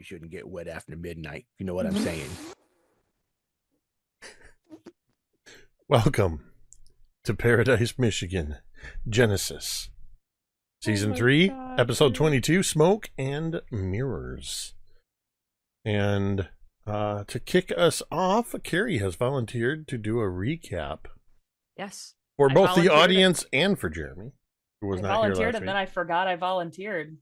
you shouldn't get wet after midnight. You know what I'm saying? Welcome to Paradise, Michigan, Genesis, Season 3, God, Episode 22, Smoke and Mirrors. And to kick us off, Carrie has volunteered to do a recap. Yes. For I both the volunteered audience and for Jeremy, who was I not here volunteered last and week. then I forgot I volunteered.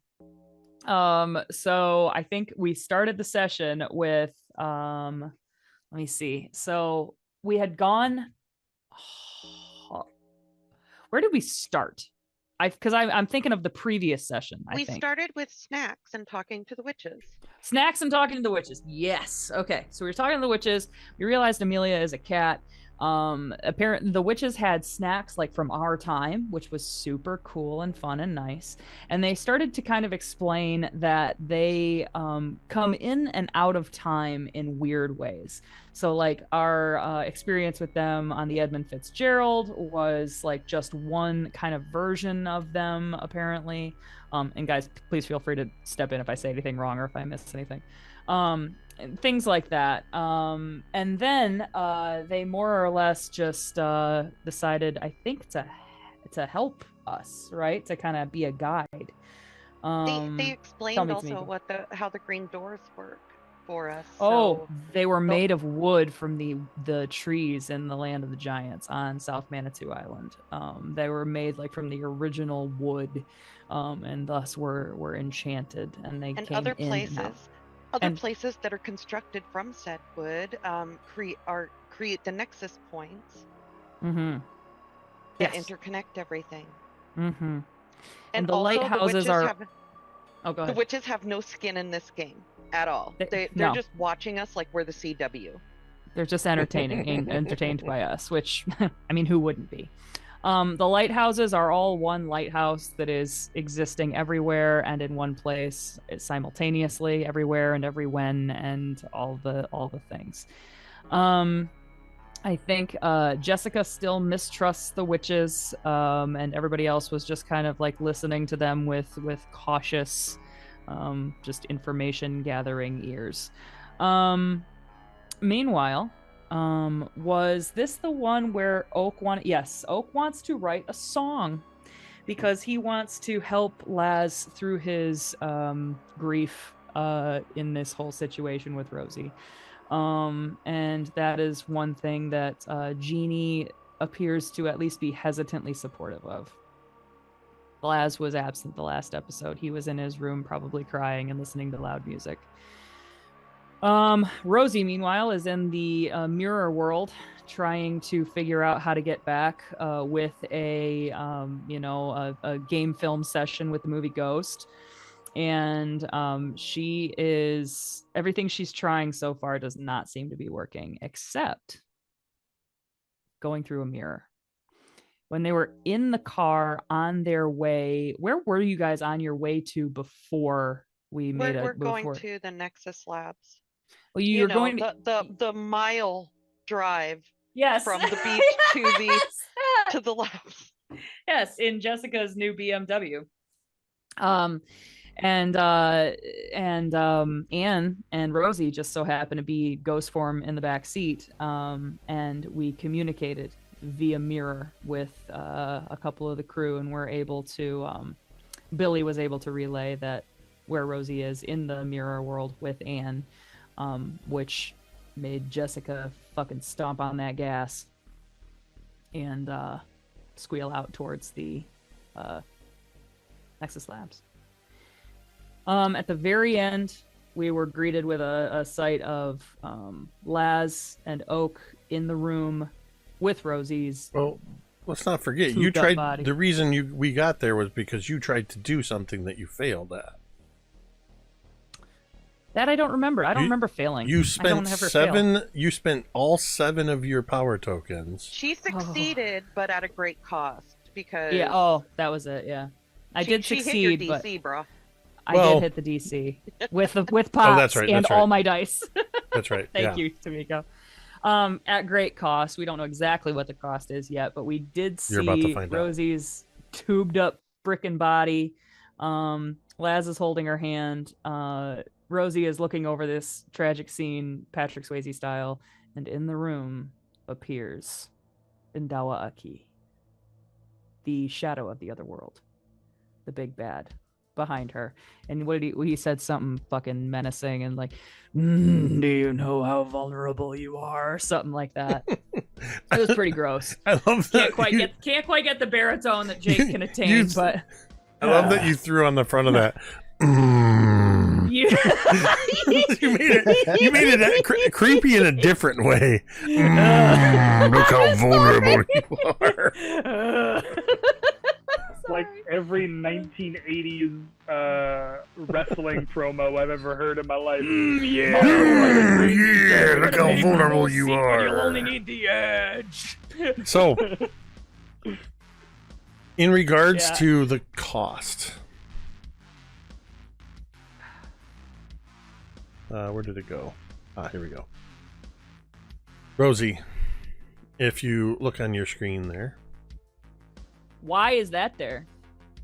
So I think we started the session with let me see. So we had gone where did we start? I'm thinking of the previous session. We started with snacks and talking to the witches. Snacks and talking to the witches. Yes. Okay. So we were talking to the witches. We realized Amelia is a cat. Apparently the witches had snacks like from our time, which was super cool and fun and nice. And they started to kind of explain that they come in and out of time in weird ways. So like our experience with them on the Edmund Fitzgerald was like just one kind of version of them, apparently. And guys, please feel free to step in if I say anything wrong or if I miss anything. And things like that. And then they more or less just decided, I think, to help us, right? To kind of be a guide. They explained also how the green doors work for us. Oh, they were made of wood from the trees in the land of the giants on South Manitou Island. They were made like from the original wood, and thus were enchanted. And they came other in places. and out. Other places that are constructed from said wood create the nexus points that interconnect everything. Mm-hmm. And the also, lighthouses are... Oh, go ahead. The witches have no skin in this game at all. They're just watching us like we're the CW. They're just entertained by us, which, I mean, who wouldn't be? The lighthouses are all one lighthouse that is existing everywhere and in one place simultaneously, everywhere and every when, and all the things. I think Jessica still mistrusts the witches, and everybody else was just kind of like listening to them with cautious, just information gathering ears. Meanwhile, was this the one where Oak wanted... Yes, Oak wants to write a song because he wants to help Laz through his grief in this whole situation with Rosie. And that is one thing that Jeannie appears to at least be hesitantly supportive of. Laz was absent the last episode. He was in his room probably crying and listening to loud music. Rosie, meanwhile, is in the mirror world trying to figure out how to get back with a game film session with the movie Ghost. And everything she's trying so far does not seem to be working, except going through a mirror. When they were in the car on their way, where were you guys on your way to before we made it? We're going to the Nexus Labs. Well, you're going the mile drive. Yes. From the beach to the labs. Yes, in Jessica's new BMW. And Anne and Rosie just so happened to be ghost form in the back seat. And we communicated via mirror with a couple of the crew, and we're able to Billy was able to relay that where Rosie is in the mirror world with Anne, which made Jessica fucking stomp on that gas and squeal out towards the Nexus Labs. At the very end, we were greeted with a sight of Laz and Oak in the room with Rosie's. Well, let's not forget, you tried body. The reason we got there was because you tried to do something that you failed at. That I don't remember. I don't remember failing. You spent You spent all 7 of your power tokens. She succeeded, but at a great cost because. Yeah. Oh, that was it. Yeah, I did succeed, hit your DC, bro. I did hit the DC with pops all my dice. That's right. Thank you, Tamiko. At great cost. We don't know exactly what the cost is yet, but we did see Rosie's tubed up frickin' body. Laz is holding her hand. Rosie is looking over this tragic scene, Patrick Swayze style, and in the room appears Ndawa Aki, the shadow of the other world, the big bad behind her. And he said something fucking menacing and like, do you know how vulnerable you are? Something like that. It was pretty gross. I love that. Can't quite get the baritone that Jake can attain, but I love that you threw on the front of that. You made it creepy in a different way. Look how vulnerable you are. Like every 1980s wrestling promo I've ever heard in my life. Yeah, look how vulnerable you are. You only need the edge. So, in regards to the cost, where did it go? Here we go. Rosie, if you look on your screen there. Why is that there?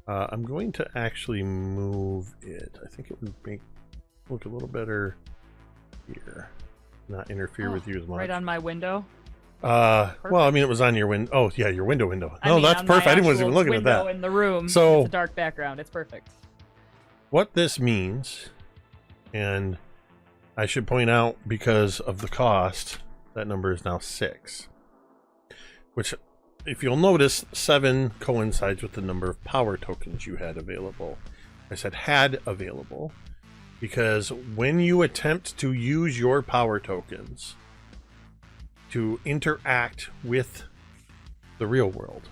I'm going to actually move it. I think it would make look a little better here. Not interfere with you as much. Right on my window? Well, I mean, it was on your window. Oh, yeah, your window. No, that's perfect. I wasn't even looking at that. In the room. So, it's a dark background. It's perfect. What this means, and I should point out because of the cost, that number is now 6. Which, if you'll notice, 7 coincides with the number of power tokens you had available. I said had available because when you attempt to use your power tokens to interact with the real world,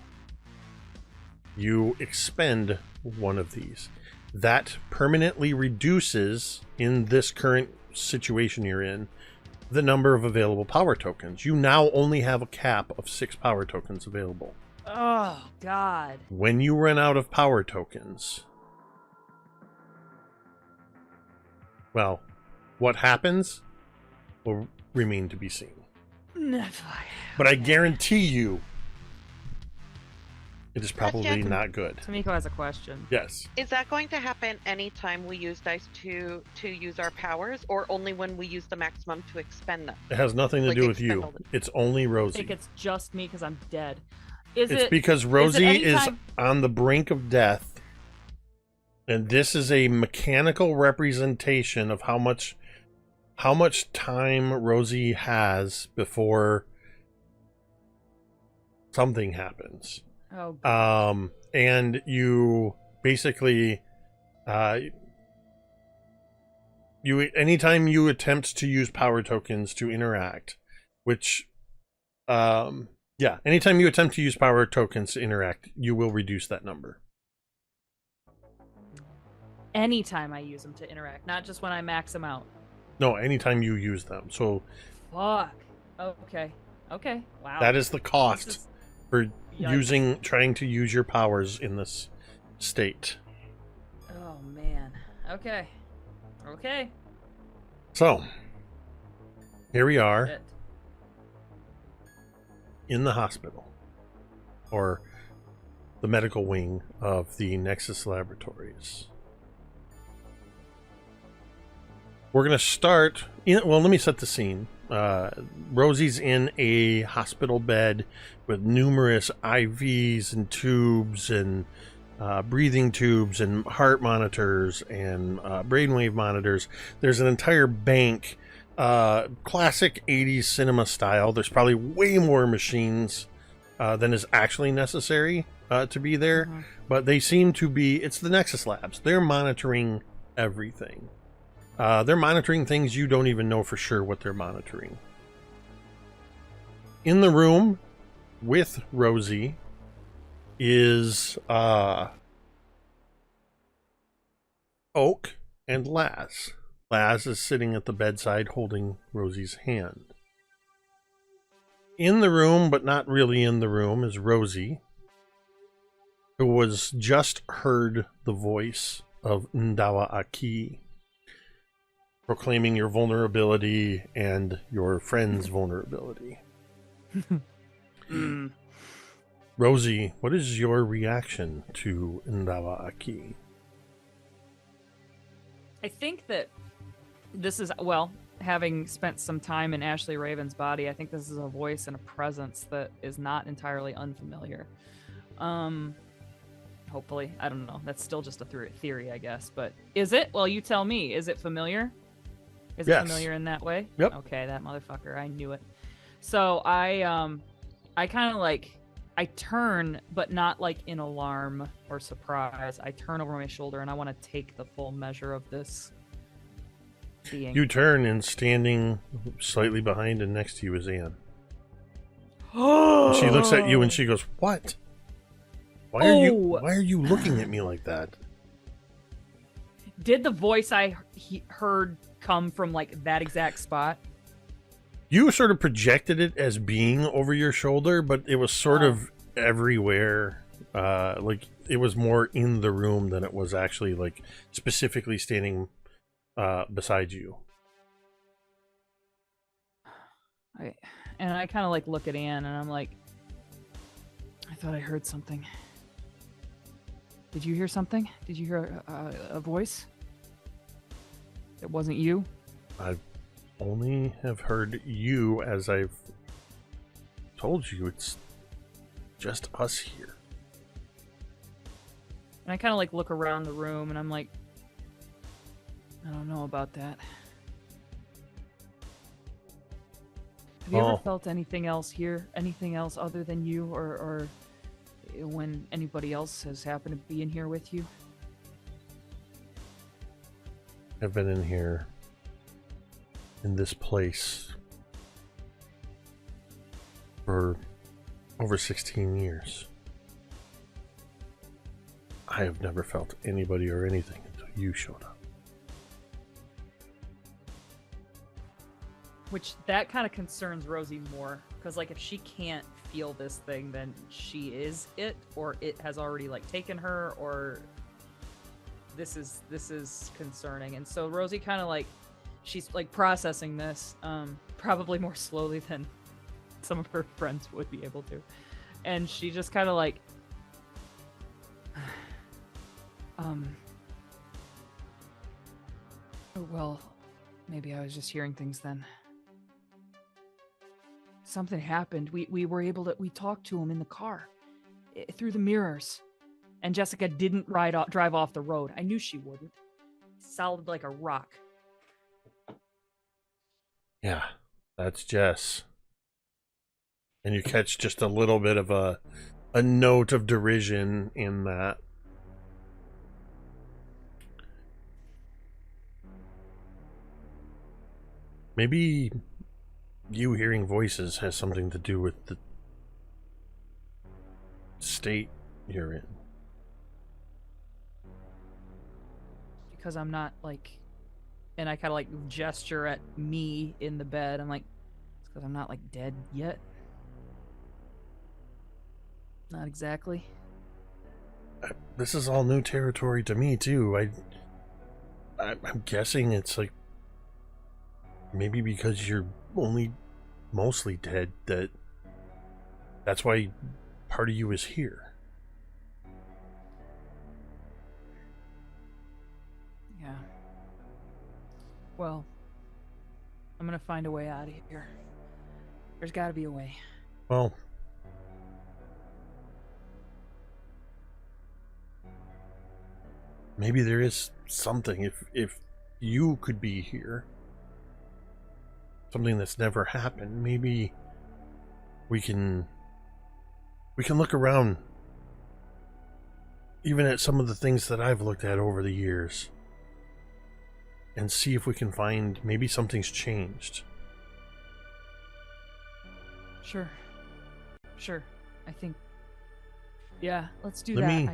you expend one of these. That permanently reduces, in this current situation you're in, the number of available power tokens. You now only have a cap of 6 power tokens available. Oh, God. When you run out of power tokens, well, what happens will remain to be seen. But I guarantee you, it is probably not good. Tamiko has a question. Yes. Is that going to happen anytime we use dice to use our powers, or only when we use the maximum to expend them? It has nothing to do with you. It's only Rosie. I think it's just me because I'm dead. It's because Rosie is on the brink of death, and this is a mechanical representation of how much time Rosie has before something happens. Oh, God. And you basically, anytime you attempt to use power tokens to interact, anytime you attempt to use power tokens to interact, you will reduce that number. Anytime I use them to interact, not just when I max them out. No, anytime you use them. So. Fuck. Okay. Wow. That is the cost for trying to use your powers in this state. Oh man. Okay. So, here we are in the hospital, or the medical wing of the Nexus Laboratories. We're going to start well, let me set the scene. Rosie's in a hospital bed with numerous IVs and tubes and breathing tubes and heart monitors and brainwave monitors. There's an entire bank, classic 80s cinema style. There's probably way more machines than is actually necessary to be there, but they seem to be, it's the Nexus Labs. They're monitoring everything. They're monitoring things you don't even know for sure what they're monitoring. In the room with Rosie is Oak and Laz. Laz is sitting at the bedside holding Rosie's hand. In the room, but not really in the room, is Rosie, who was just heard the voice of Ndawa Aki, proclaiming your vulnerability and your friend's vulnerability. Rosie, what is your reaction to Ndawa Aki? I think that this is, well, having spent some time in Ashley Raven's body, I think this is a voice and a presence that is not entirely unfamiliar. Hopefully, I don't know. That's still just a theory, I guess. But is it? Well, you tell me. Is it familiar? Is it familiar in that way? Yep. Okay, that motherfucker. I knew it. So I kind of like, I turn, but not like in alarm or surprise. I turn over my shoulder and I want to take the full measure of this being. You turn, and standing slightly behind and next to you is Anne. She looks at you and she goes, "What? Why are you looking at me like that?" Did the voice I heard come from like that exact spot? You sort of projected it as being over your shoulder, but it was sort of everywhere. Like it was more in the room than it was actually like specifically standing beside you. I kind of like look at Anne and I'm like, I thought I heard something. Did you hear something? Did you hear a voice? It wasn't you? I only have heard you, as I've told you. It's just us here. And I kind of like look around the room and I'm like, I don't know about that. Have you ever felt anything else here? Anything else other than you, or when anybody else has happened to be in here with you? I've been in here, in this place, for over 16 years. I have never felt anybody or anything until you showed up. Which, that kind of concerns Rosie more, because like if she can't feel this thing, then she is it, or it has already like taken her, or this is concerning. And so Rosie kind of like, she's like processing this probably more slowly than some of her friends would be able to, and she just kind of like well, maybe I was just hearing things then. Something happened. We were able to, we talked to him in the car through the mirrors, and Jessica didn't drive off the road. I knew she wouldn't. Solid like a rock. Yeah, that's Jess. And you catch just a little bit of a note of derision in that. Maybe you hearing voices has something to do with the state you're in. Because I'm not like, and I kind of like gesture at me in the bed. I'm like, it's because I'm not like dead yet. Not exactly. This is all new territory to me too. I'm guessing it's like maybe because you're only mostly dead, that's why part of you is here. Yeah. Well, I'm gonna find a way out of here. There's gotta be a way. Well, maybe there is something. If you could be here, something that's never happened, maybe we can look around, even at some of the things that I've looked at over the years, and see if we can find maybe something's changed. Sure. I think, yeah, let's do that.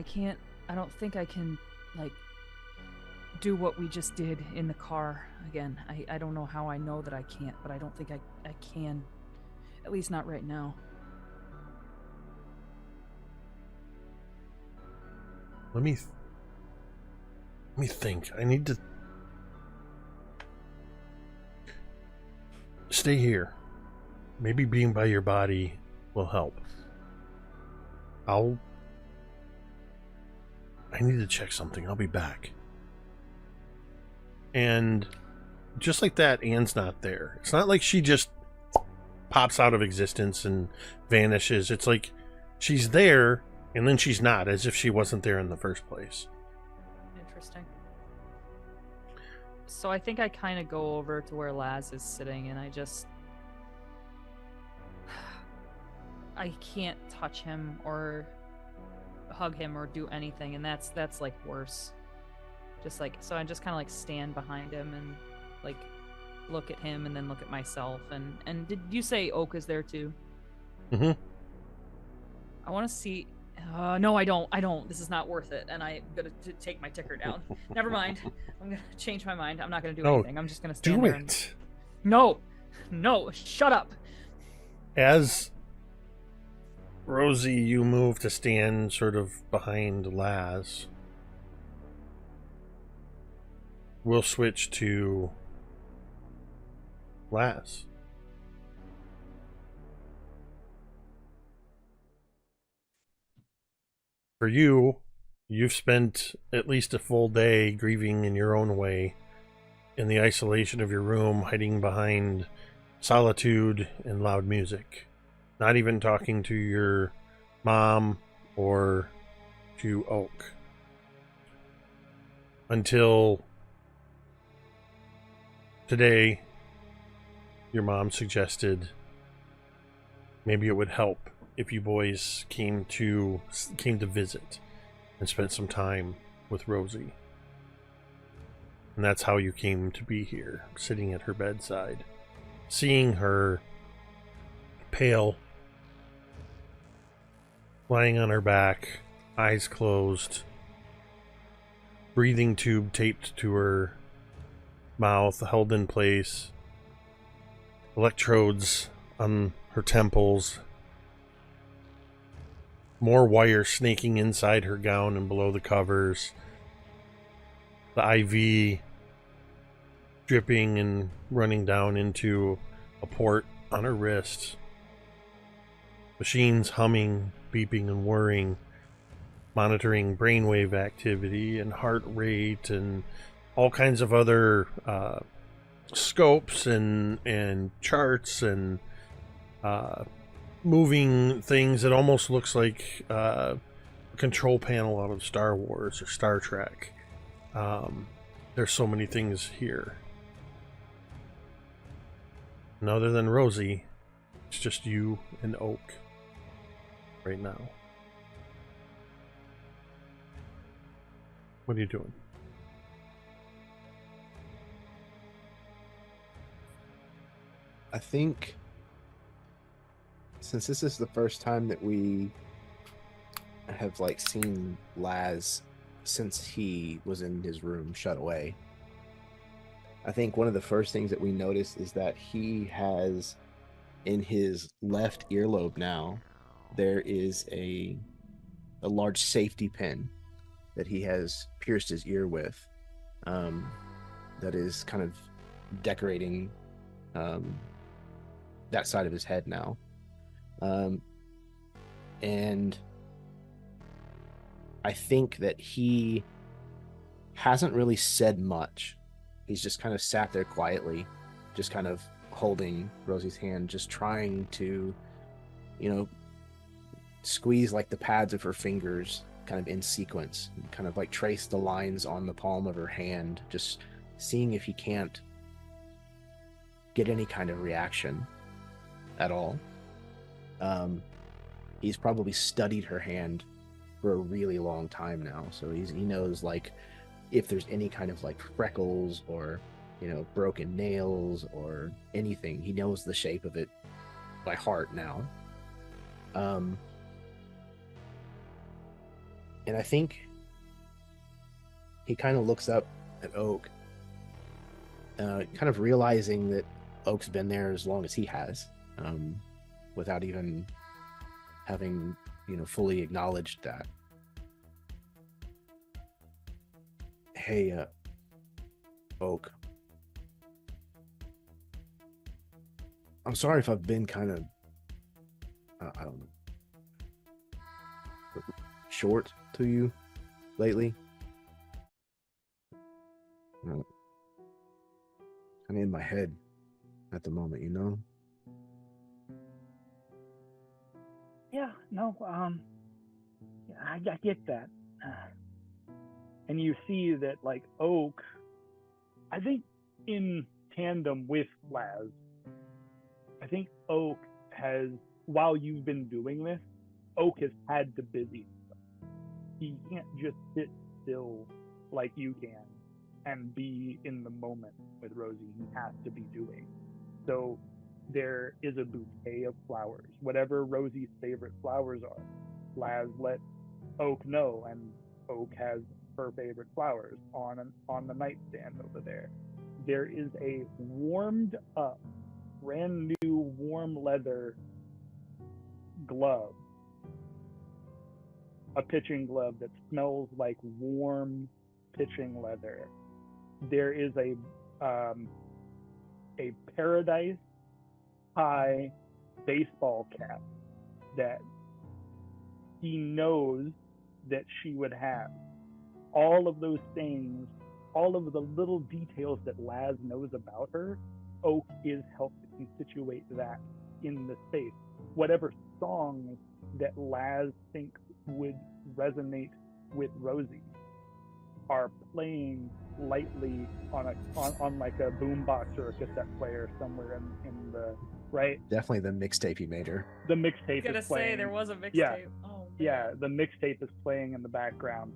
I don't think I can like do what we just did in the car again. I don't know how I know that I can't, but I don't think I can. At least not right now. Let me think. I need to stay here. Maybe being by your body will help. I need to check something. I'll be back. And just like that, Anne's not there. It's not like she just pops out of existence and vanishes. It's like she's there and then she's not, as if she wasn't there in the first place. Interesting. So I think I kind of go over to where Laz is sitting, and I can't touch him or hug him or do anything, and that's like worse. So I just kind of like stand behind him and like look at him and then look at myself. And did you say Oak is there too? Mm-hmm. I want to see. No, I don't. This is not worth it, and I'm gonna take my ticker down. Never mind. I'm gonna change my mind. I'm not gonna do anything. I'm just gonna stand there. No, shut up. As Rosie, you move to stand sort of behind Laz. We'll switch to Laz. For you, you've spent at least a full day grieving in your own way, in the isolation of your room, hiding behind solitude and loud music. Not even talking to your mom or to Oak. Until today, your mom suggested maybe it would help if you boys came to visit and spent some time with Rosie. And that's how you came to be here, sitting at her bedside, seeing her pale, lying on her back, eyes closed, breathing tube taped to her mouth, held in place, electrodes on her temples, more wire snaking inside her gown and below the covers, the IV dripping and running down into a port on her wrist, machines humming, beeping and whirring, monitoring brainwave activity and heart rate and all kinds of other scopes and charts and moving things. It almost looks like a control panel out of Star Wars or Star Trek. There's so many things here. And other than Rosie, it's just you and Oak right now. What are you doing? I think since this is the first time that we have like seen Laz since he was in his room shut away, I think one of the first things that we notice is that he has in his left earlobe now, there is a large safety pin that he has pierced his ear with, that is kind of decorating that side of his head now. And I think that he hasn't really said much. He's just kind of sat there quietly, just kind of holding Rosie's hand, just trying to, squeeze like the pads of her fingers kind of in sequence, kind of like trace the lines on the palm of her hand, just seeing if he can't get any kind of reaction at all. He's probably studied her hand for a really long time now, so he knows like if there's any kind of like freckles or broken nails or anything. He knows the shape of it by heart now. And I think he kind of looks up at Oak, kind of realizing that Oak's been there as long as he has, without even having, fully acknowledged that. Hey, Oak. I'm sorry if I've been kind of, I don't know, short to you lately. Kind kind of in my head at the moment, you know? Yeah, no, yeah, I get that. And you see that, like, Oak, I think in tandem with Laz, I think Oak has, while you've been doing this, Oak has had to busy himself. He can't just sit still like you can and be in the moment with Rosie. He has to be doing. So there is a bouquet of flowers, whatever Rosie's favorite flowers are. Laz let Oak know, and Oak has her favorite flowers on the nightstand over there. There is a warmed up, brand new warm leather glove, a pitching glove that smells like warm pitching leather. There is a Paradise High baseball cap that he knows that she would have. All of those things, all of the little details that Laz knows about her, Oak is helped to constitute that in the space. Whatever songs that Laz thinks would resonate with Rosie are playing lightly on like a boombox or a cassette player somewhere in the right. Definitely the mixtape he made her. The mixtape I was is playing. there was a mixtape. Yeah. Oh, man. Yeah, the mixtape is playing in the background,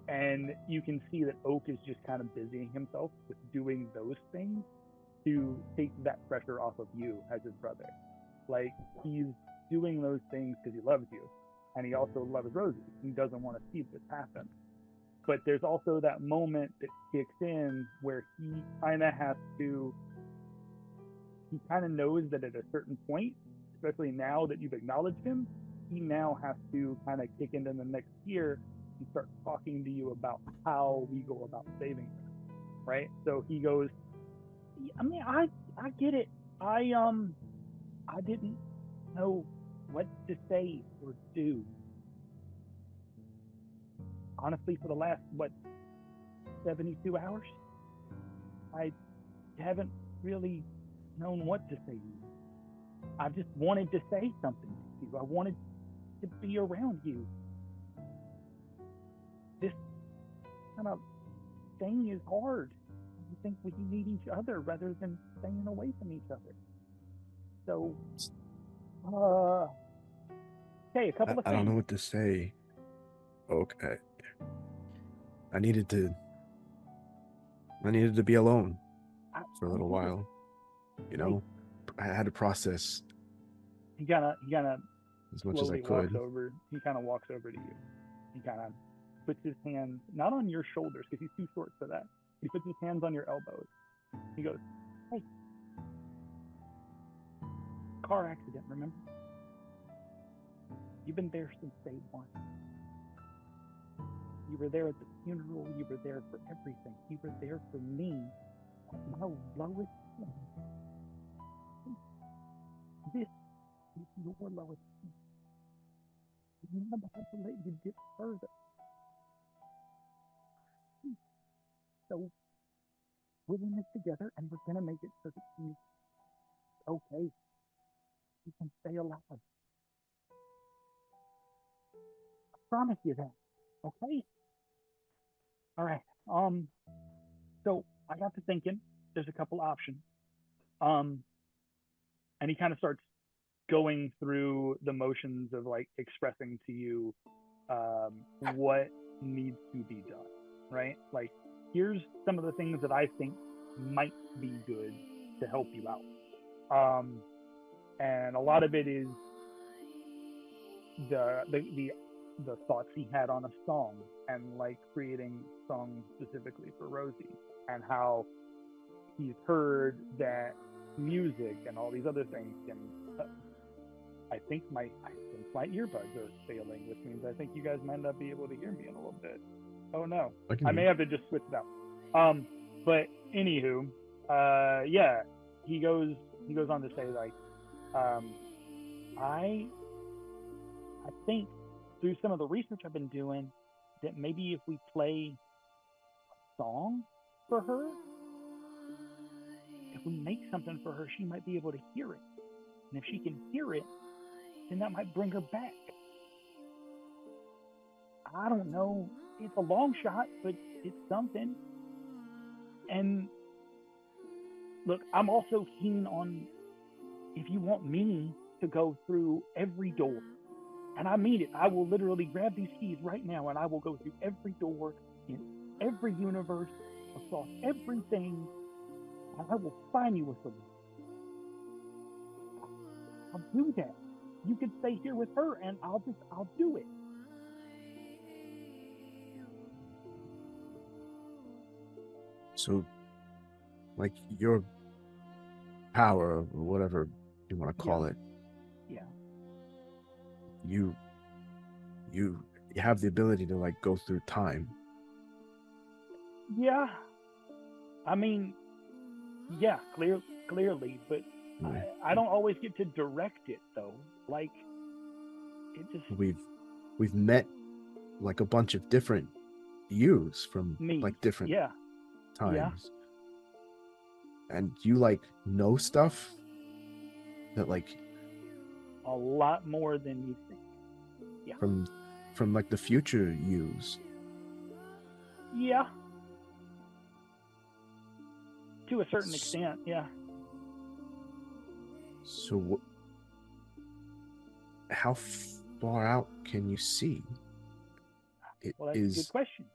and you can see that Oak is just kind of busying himself with doing those things to take that pressure off of you as his brother. Like, he's doing those things because he loves you, and he also loves Rosie. He doesn't want to see this happen. But there's also that moment that kicks in where he kind of has to, he kind of knows that at a certain point, especially now that you've acknowledged him, he now has to kind of kick into the next gear and start talking to you about how we go about saving her, right? So he goes, I mean, I get it. I didn't know what to say or do. Honestly, for the last, 72 hours, I haven't really known what to say to you. I just wanted to say something to you. I wanted to be around you. This kind of thing is hard. I think we need each other rather than staying away from each other. So, okay, a couple of things. I don't know what to say. Okay. I needed to be alone for a little while. You know, I had to process. He kind of as much as I could. He kind of walks over to you. He kind of puts his hands not on your shoulders because he's too short for that. He puts his hands on your elbows. He goes, "Hey, car accident, remember? You've been there since day one. You were there at the funeral. You were there for everything. You were there for me at my lowest point. This is your lowest point. I'm about to let you dip further. So we're in this together, and we're gonna make it so that he's okay. You can stay alive. I promise you that. Okay? All right. So I got to thinking. There's a couple options. And he kind of starts going through the motions of like expressing to you what needs to be done, right? Like, here's some of the things that I think might be good to help you out. And a lot of it is the thoughts he had on a song and like creating songs specifically for Rosie, and how he's heard that music and all these other things can I think my earbuds are failing, which means I think you guys might not be able to hear me in a little bit. Oh no, I may have to just switch it out. But anywho, yeah, he goes on to say like, I think through some of the research I've been doing that maybe if we play a song for her, if we make something for her, she might be able to hear it. And if she can hear it, then that might bring her back. I don't know. It's a long shot, but it's something. And look, I'm also keen on, if you want me to go through every door, and I mean it, I will literally grab these keys right now and I will go through every door in every universe, across everything, and I will find you a solution. I'll do that. You can stay here with her and I'll do it. So, like, your power, or whatever you want to call it. Yeah. You have the ability to, like, go through time. Yeah. I mean, yeah, clearly, but I don't always get to direct it, though. Like, it just... We've met, like, a bunch of different yous from, like, different times. Yeah. And you, like, know stuff that, like... A lot more than you think. Yeah. From like, the future yous. Yeah. To a certain extent, yeah. So, how far out can you see? Well, that's a good question.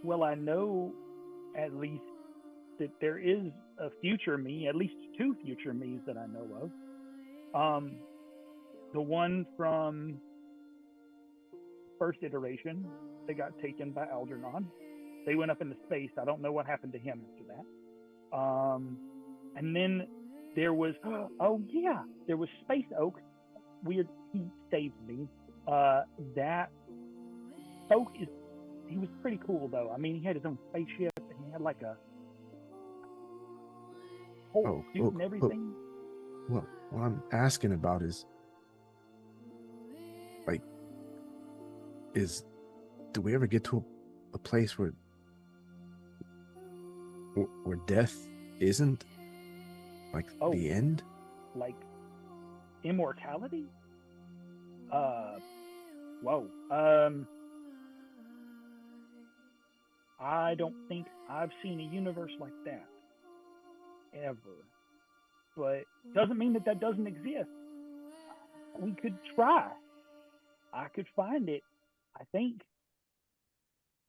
Well, I know at least that there is a future me, at least two future me's that I know of. The one from first iteration, they got taken by Algernon. They went up into space. I don't know what happened to him after that. And then there was, there was Space Oak. Weird, he saved me. That Oak he was pretty cool though. I mean, he had his own spaceship and he had like a whole suit and everything. Well, what I'm asking about is, like, do we ever get to a place where death isn't, like, the end? Like immortality? Whoa. I don't think I've seen a universe like that ever. But doesn't mean that doesn't exist. We could try. I could find it, I think.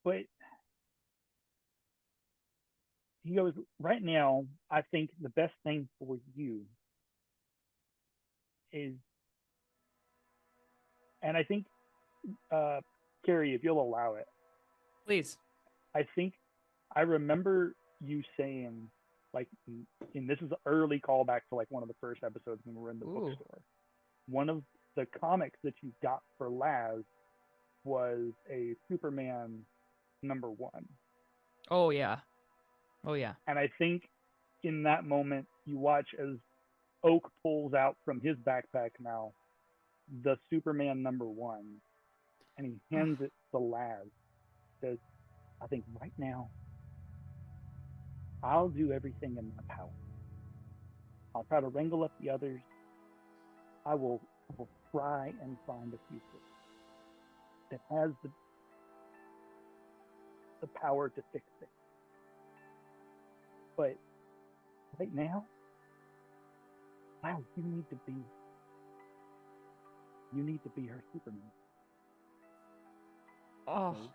But he goes, right now, I think the best thing for you is, and I think, Carrie, if you'll allow it. Please. I think I remember you saying, like, and this is an early callback to, like, one of the first episodes when we were in the bookstore. One of the comics that you got for Laz was a Superman #1. Oh, yeah. Oh, yeah. And I think in that moment, you watch as Oak pulls out from his backpack now the Superman #1, and he hands it to Laz. Says, I think right now, I'll do everything in my power. I'll try to wrangle up the others. I will try and find a future that has the power to fix it. But right now, wow, you need to be her Superman. Oh. So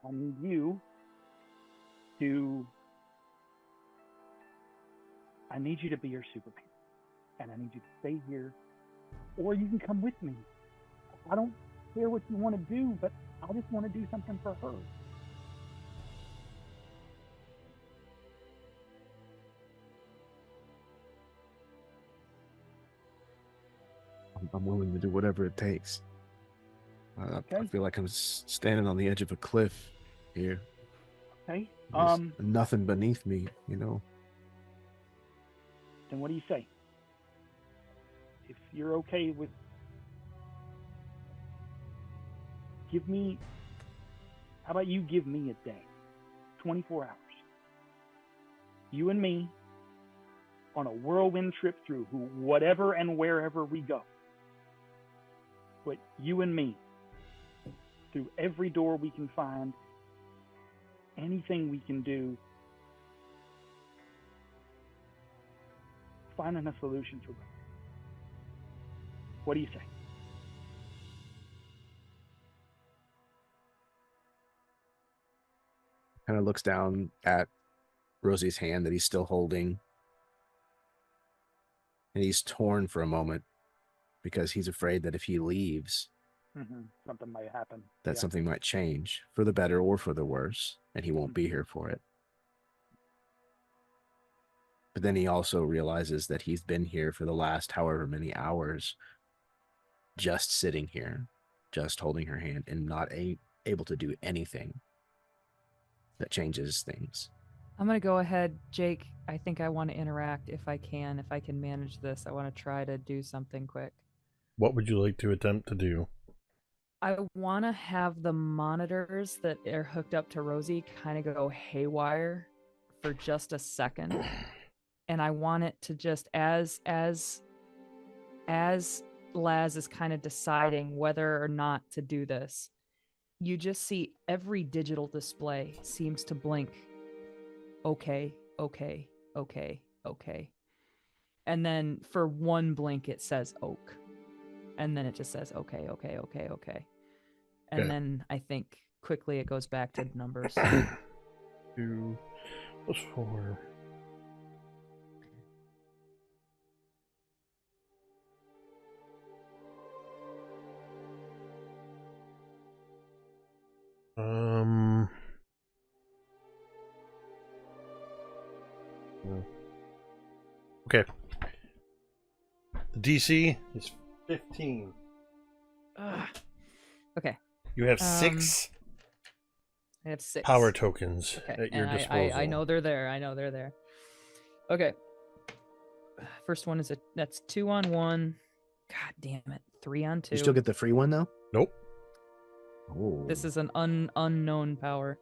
I need you to be her Superman. And I need you to stay here, or you can come with me. I don't care what you want to do, but I just want to do something for her. I'm willing to do whatever it takes. Okay. I feel like I'm standing on the edge of a cliff here. Okay. There's nothing beneath me, you know. Then what do you say? If you're okay with, how about you give me a day? 24 hours. You and me on a whirlwind trip through whatever and wherever we go. But you and me through every door we can find, anything we can do, finding a solution for it. What do you say? Kind of looks down at Rosie's hand that he's still holding. And he's torn for a moment because he's afraid that if he leaves, something might happen. That something might change for the better or for the worse, and he won't be here for it. But then he also realizes that he's been here for the last however many hours, just sitting here, just holding her hand, and not able to do anything that changes things. I'm going to go ahead, Jake. I think I want to interact if I can manage this. I want to try to do something quick. What would you like to attempt to do? I want to have the monitors that are hooked up to Rosie kind of go haywire for just a second. And I want it to just, as Laz is kind of deciding whether or not to do this, you just see every digital display seems to blink. Okay, okay, okay, okay. And then for one blink, it says oak. And then it just says, okay, okay, okay, okay. And then I think quickly it goes back to numbers. 2 plus 4. Okay. The DC is 15. Okay. You have 6 I have 6 power tokens okay. at your and disposal. I know they're there. I know they're there. Okay. First one is that's 2 on 1. God damn it. 3 on 2. You still get the free one though? Nope. Oh. This is an unknown power.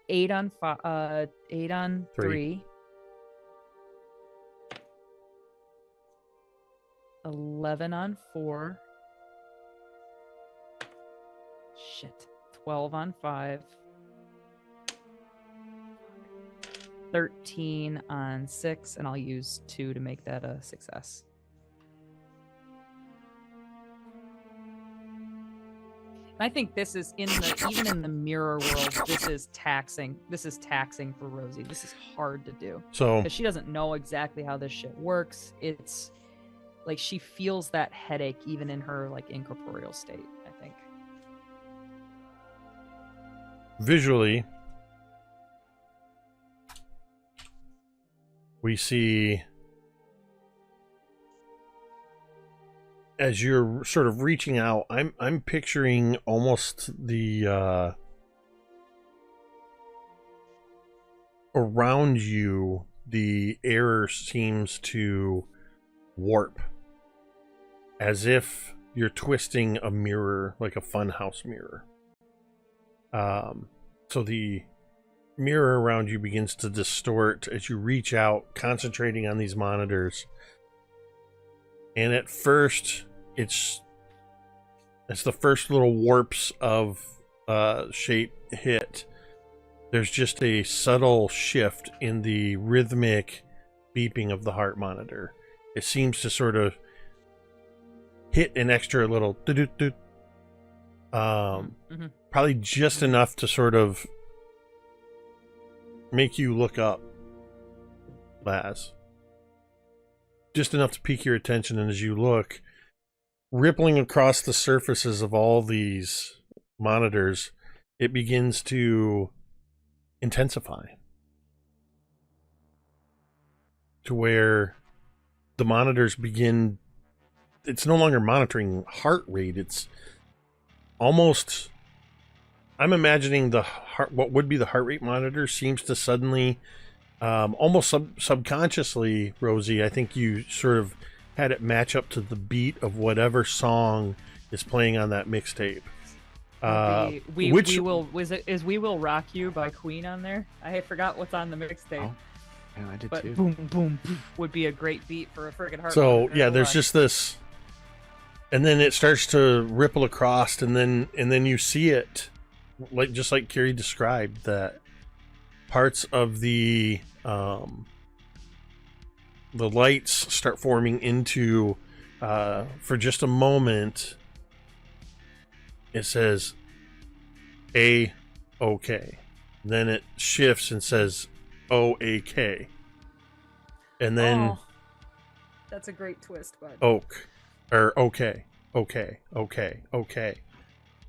8 on 8 on 3. 11 on 4. Shit. 12 on 5. 13 on 6, and I'll use 2 to make that a success. I think this is even in the mirror world, this is taxing. This is taxing for Rosie. This is hard to do. So because she doesn't know exactly how this shit works. It's like she feels that headache even in her like incorporeal state, I think. Visually, we see as you're sort of reaching out, I'm picturing almost the around you, the air seems to warp as if you're twisting a mirror, like a funhouse mirror. So the mirror around you begins to distort as you reach out, concentrating on these monitors. And at first, it's the first little warps of shape hit. There's just a subtle shift in the rhythmic beeping of the heart monitor. It seems to sort of hit an extra little doot. Probably just enough to sort of make you look up, Laz. Just enough to pique your attention, and as you look, rippling across the surfaces of all these monitors, it begins to intensify to where the monitors begin. It's no longer monitoring heart rate. It's almost, I'm imagining the heart, what would be the heart rate monitor seems to suddenly almost subconsciously, Rosie, I think you sort of had it match up to the beat of whatever song is playing on that mixtape. We will We Will Rock You by Queen on there? I forgot what's on the mixtape. Oh, yeah, I did but too. Boom boom boom would be a great beat for a friggin' heart. So yeah, there's just this, and then it starts to ripple across, and then you see it, just like Kiri described, that parts of the lights start forming into, for just a moment, it says A-OK. Then it shifts and says O-A-K. And then... Oh, that's a great twist, bud. Oak. Or okay.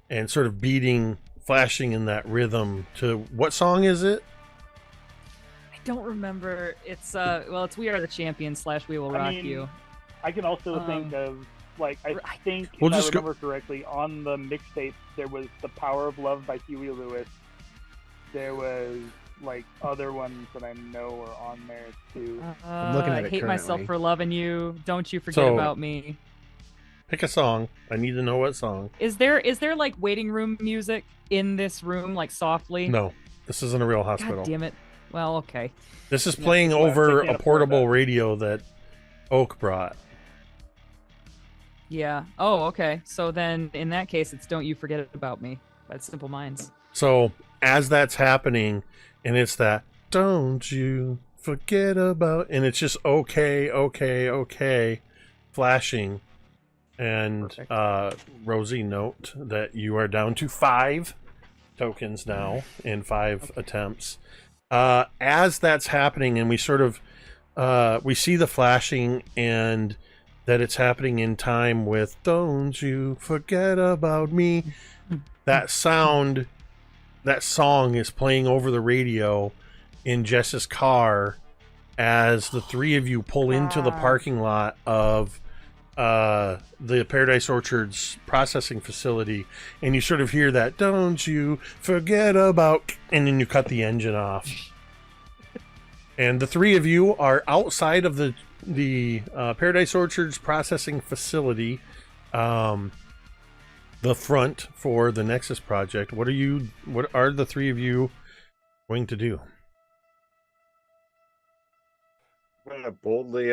And sort of beating, flashing in that rhythm to... What song is it? I don't remember. It's it's We Are the Champions / We Will Rock You. I can also think of, like, I think, we'll if I remember correctly, on the mixtape, there was The Power of Love by Huey Lewis. There was, like, other ones that I know are on there, too. I'm looking at I it Hate Myself currently. for Loving You. Don't You Forget About Me. Pick a song. I need to know what song. Is there like waiting room music in this room, like softly? No, this isn't a real hospital. God damn it. Well, okay. This is playing over a portable radio that Oak brought. Yeah. Oh, okay. So then, in that case, it's Don't You Forget About Me by Simple Minds. So, as that's happening, and it's that, don't you forget about, and it's just okay, flashing. And Rosie, note that you are down to 5 tokens now in 5 attempts. As that's happening, and we sort of, we see the flashing, and that it's happening in time with Don't You Forget About Me. That sound, that song is playing over the radio in Jess's car as the 3 of you pull into the parking lot of the Paradise Orchards processing facility, and you sort of hear that "Don't you forget about," and then you cut the engine off. And the 3 of you are outside of the Paradise Orchards processing facility, the front for the Nexus project. What are the 3 of you going to do? I'm gonna boldly,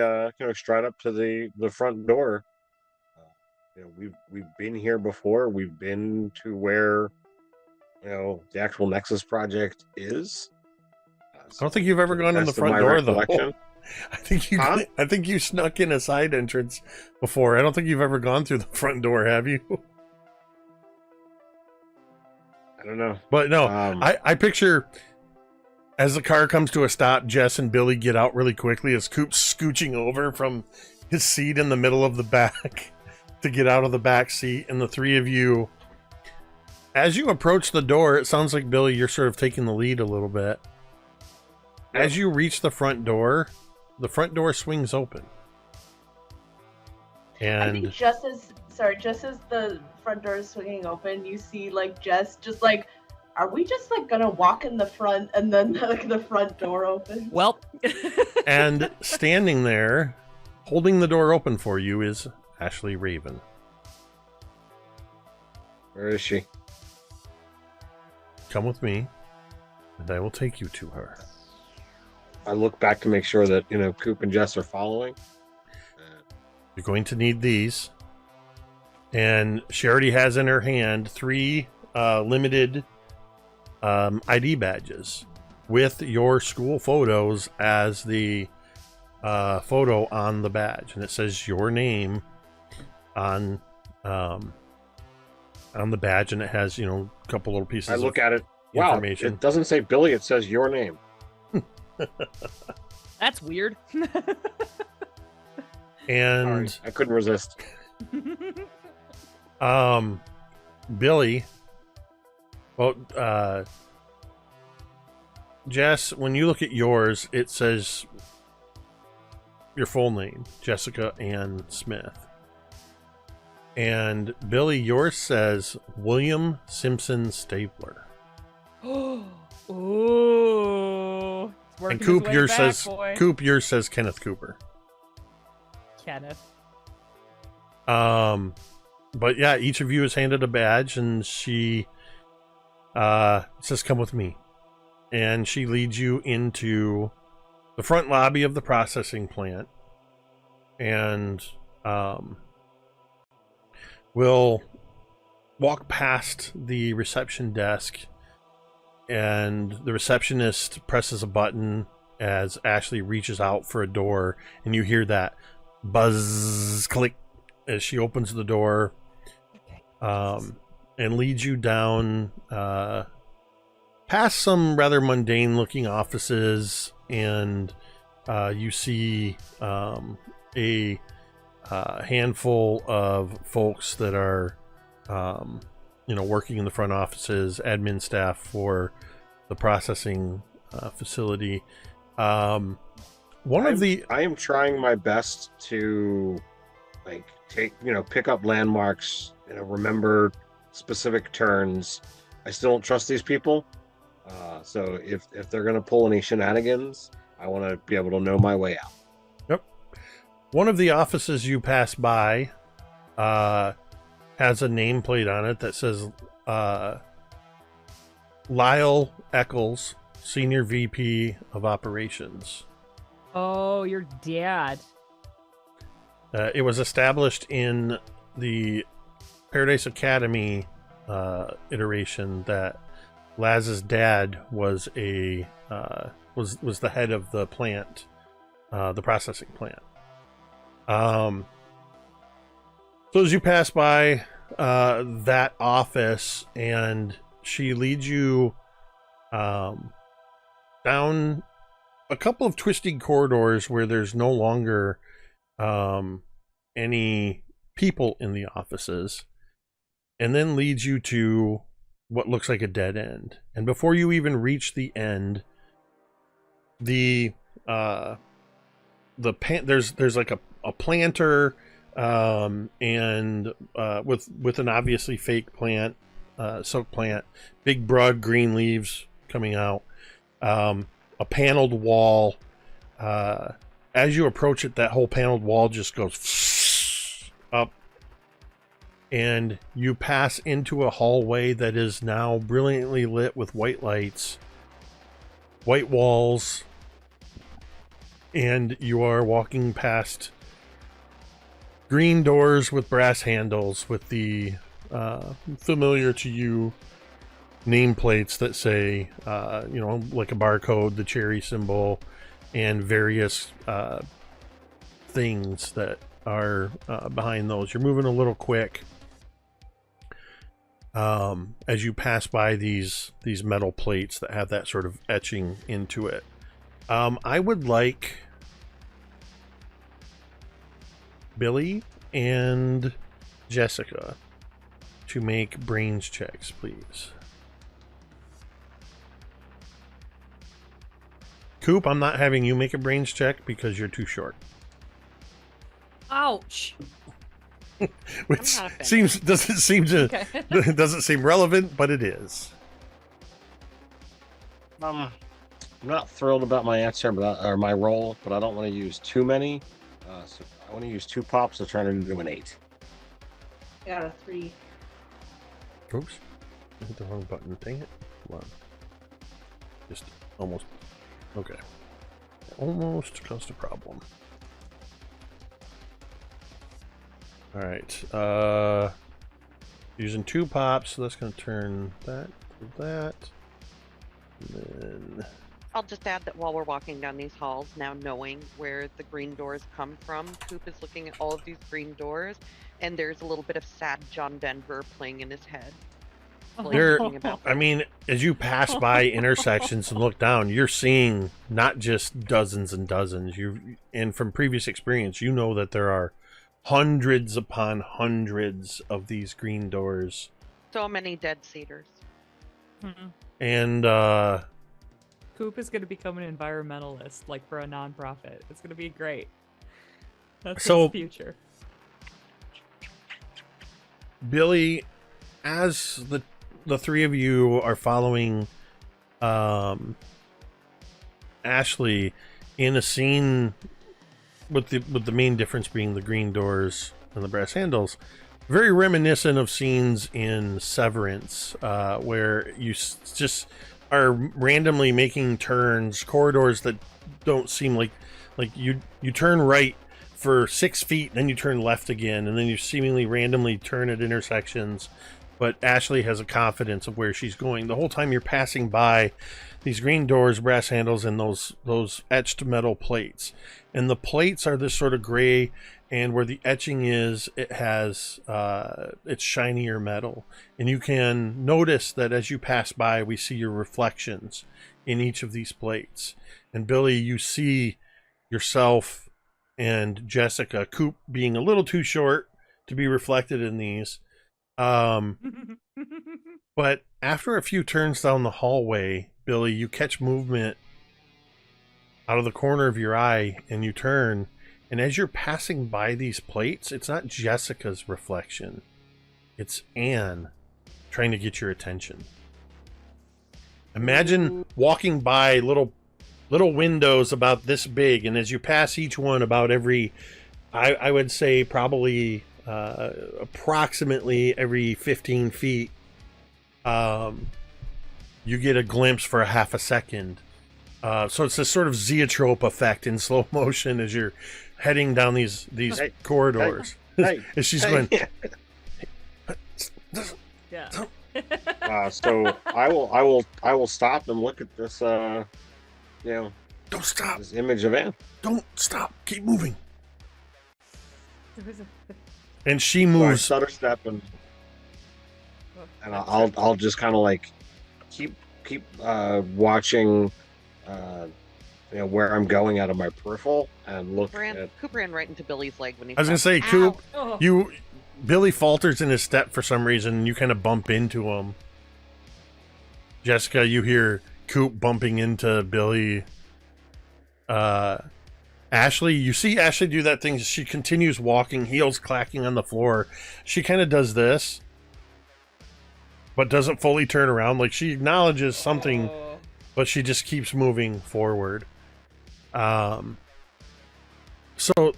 stride up to the front door. We've been here before. We've been to where, the actual Nexus project is. I don't think you've ever gone in the front door, though. I think you snuck in a side entrance before. I don't think you've ever gone through the front door, have you? I don't know. But no, I picture, as the car comes to a stop, Jess and Billy get out really quickly as Coop's scooching over from his seat in the middle of the back to get out of the back seat. And the 3 of you, as you approach the door, it sounds like, Billy, you're sort of taking the lead a little bit. Yep. As you reach the front door swings open. And I think just as the front door is swinging open, you see, like, Jess just like, are we just like gonna walk in the front and then the front door opens? Well, and standing there, holding the door open for you, is Ashley Raven. Where is she? Come with me, and I will take you to her. I look back to make sure that Coop and Jess are following. You're going to need these, and she already has in her hand 3 limited ID badges with your school photos as the photo on the badge, and it says your name on the badge, and it has a couple little pieces. I look at it. Wow, information. it doesn't say Billy; it says your name. That's weird. And sorry, I couldn't resist. Billy. Well, Jess, when you look at yours, it says your full name, Jessica Ann Smith. And Billy, yours says William Simpson Stabler. Ooh. And Coop, yours says Kenneth Cooper. Kenneth. but yeah, each of you is handed a badge, and she says, "Come with me," and she leads you into the front lobby of the processing plant, and we'll walk past the reception desk, and the receptionist presses a button as Ashley reaches out for a door, and you hear that buzz click as she opens the door, and leads you down past some rather mundane looking offices, and you see a handful of folks that are working in the front offices, admin staff for the processing facility. I am trying my best to pick up landmarks, remember specific turns. I still don't trust these people. So if they're going to pull any shenanigans, I want to be able to know my way out. Yep. One of the offices you pass by has a nameplate on it that says Lyle Eccles, Senior VP of Operations. Oh, your dad. It was established in the Paradise Academy iteration that Laz's dad was was the head of the plant, the processing plant. So as you pass by that office, and she leads you down a couple of twisting corridors where there's no longer any people in the offices, and then leads you to what looks like a dead end. And before you even reach the end, there's like a planter and with an obviously fake plant, soak plant, big broad green leaves coming out, a paneled wall. As you approach it, that whole paneled wall just goes up, and you pass into a hallway that is now brilliantly lit with white lights, white walls, and you are walking past green doors with brass handles with the familiar to you nameplates that say, like a barcode, the cherry symbol, and various things that are behind those. You're moving a little quick as you pass by these metal plates that have that sort of etching into it. I would like Billy and Jessica to make brains checks, please. Coop, I'm not having you make a brains check because you're too short. Ouch. Which doesn't seem relevant, but it is. I'm not thrilled about my answer, or my roll, but I don't want to use too many. So I want to use 2 pops to turn it into an 8. I got a 3. Oops. I hit the wrong button. Dang it. Come on. Just almost. Okay. Almost caused a problem. Alright. Using 2 pops, so that's going to turn that to that. And then I'll just add that while we're walking down these halls, now knowing where the green doors come from, Coop is looking at all of these green doors, and there's a little bit of sad John Denver playing in his head. As you pass by intersections and look down, you're seeing not just dozens and dozens. And from previous experience, you know that there are hundreds upon hundreds of these green doors. So many dead cedars. Mm-hmm. And Coop is going to become an environmentalist, like for a nonprofit. It's going to be great. That's his future. Billy, as the 3 of you are following Ashley in a scene with the main difference being the green doors and the brass handles, very reminiscent of scenes in Severance, where you just are randomly making turns, corridors that don't seem like you turn right for 6 feet, then you turn left again, and then you seemingly randomly turn at intersections. But Ashley has a confidence of where she's going. The whole time you're passing by these green doors, brass handles, and those etched metal plates. And the plates are this sort of gray, and where the etching is, it has it's shinier metal. And you can notice that as you pass by, we see your reflections in each of these plates. And Billy, you see yourself and Jessica, Coop being a little too short to be reflected in these. But after a few turns down the hallway, Billy, you catch movement out of the corner of your eye, and you turn, and as you're passing by these plates, it's not Jessica's reflection, it's Anne trying to get your attention. Imagine walking by little windows about this big, and as you pass each one about every, I would say probably approximately every 15 feet, you get a glimpse for a half a second. So it's this sort of zeotrope effect in slow motion as you're heading down these corridors. Hey, as she's going. Yeah. So I will stop and look at this. Don't stop. This image of Anne. Don't stop. Keep moving. There was a And she moves. So I stutter step and I'll just kind of like keep watching, where I'm going out of my peripheral and look. Coop ran right into Billy's leg when he. I was gonna say, Coop, Billy falters in his step for some reason, and you kind of bump into him. Jessica, you hear Coop bumping into Billy. Ashley, you see Ashley do that thing. She continues walking, heels clacking on the floor. She kind of does this, but doesn't fully turn around. Like, she acknowledges something, but she just keeps moving forward. So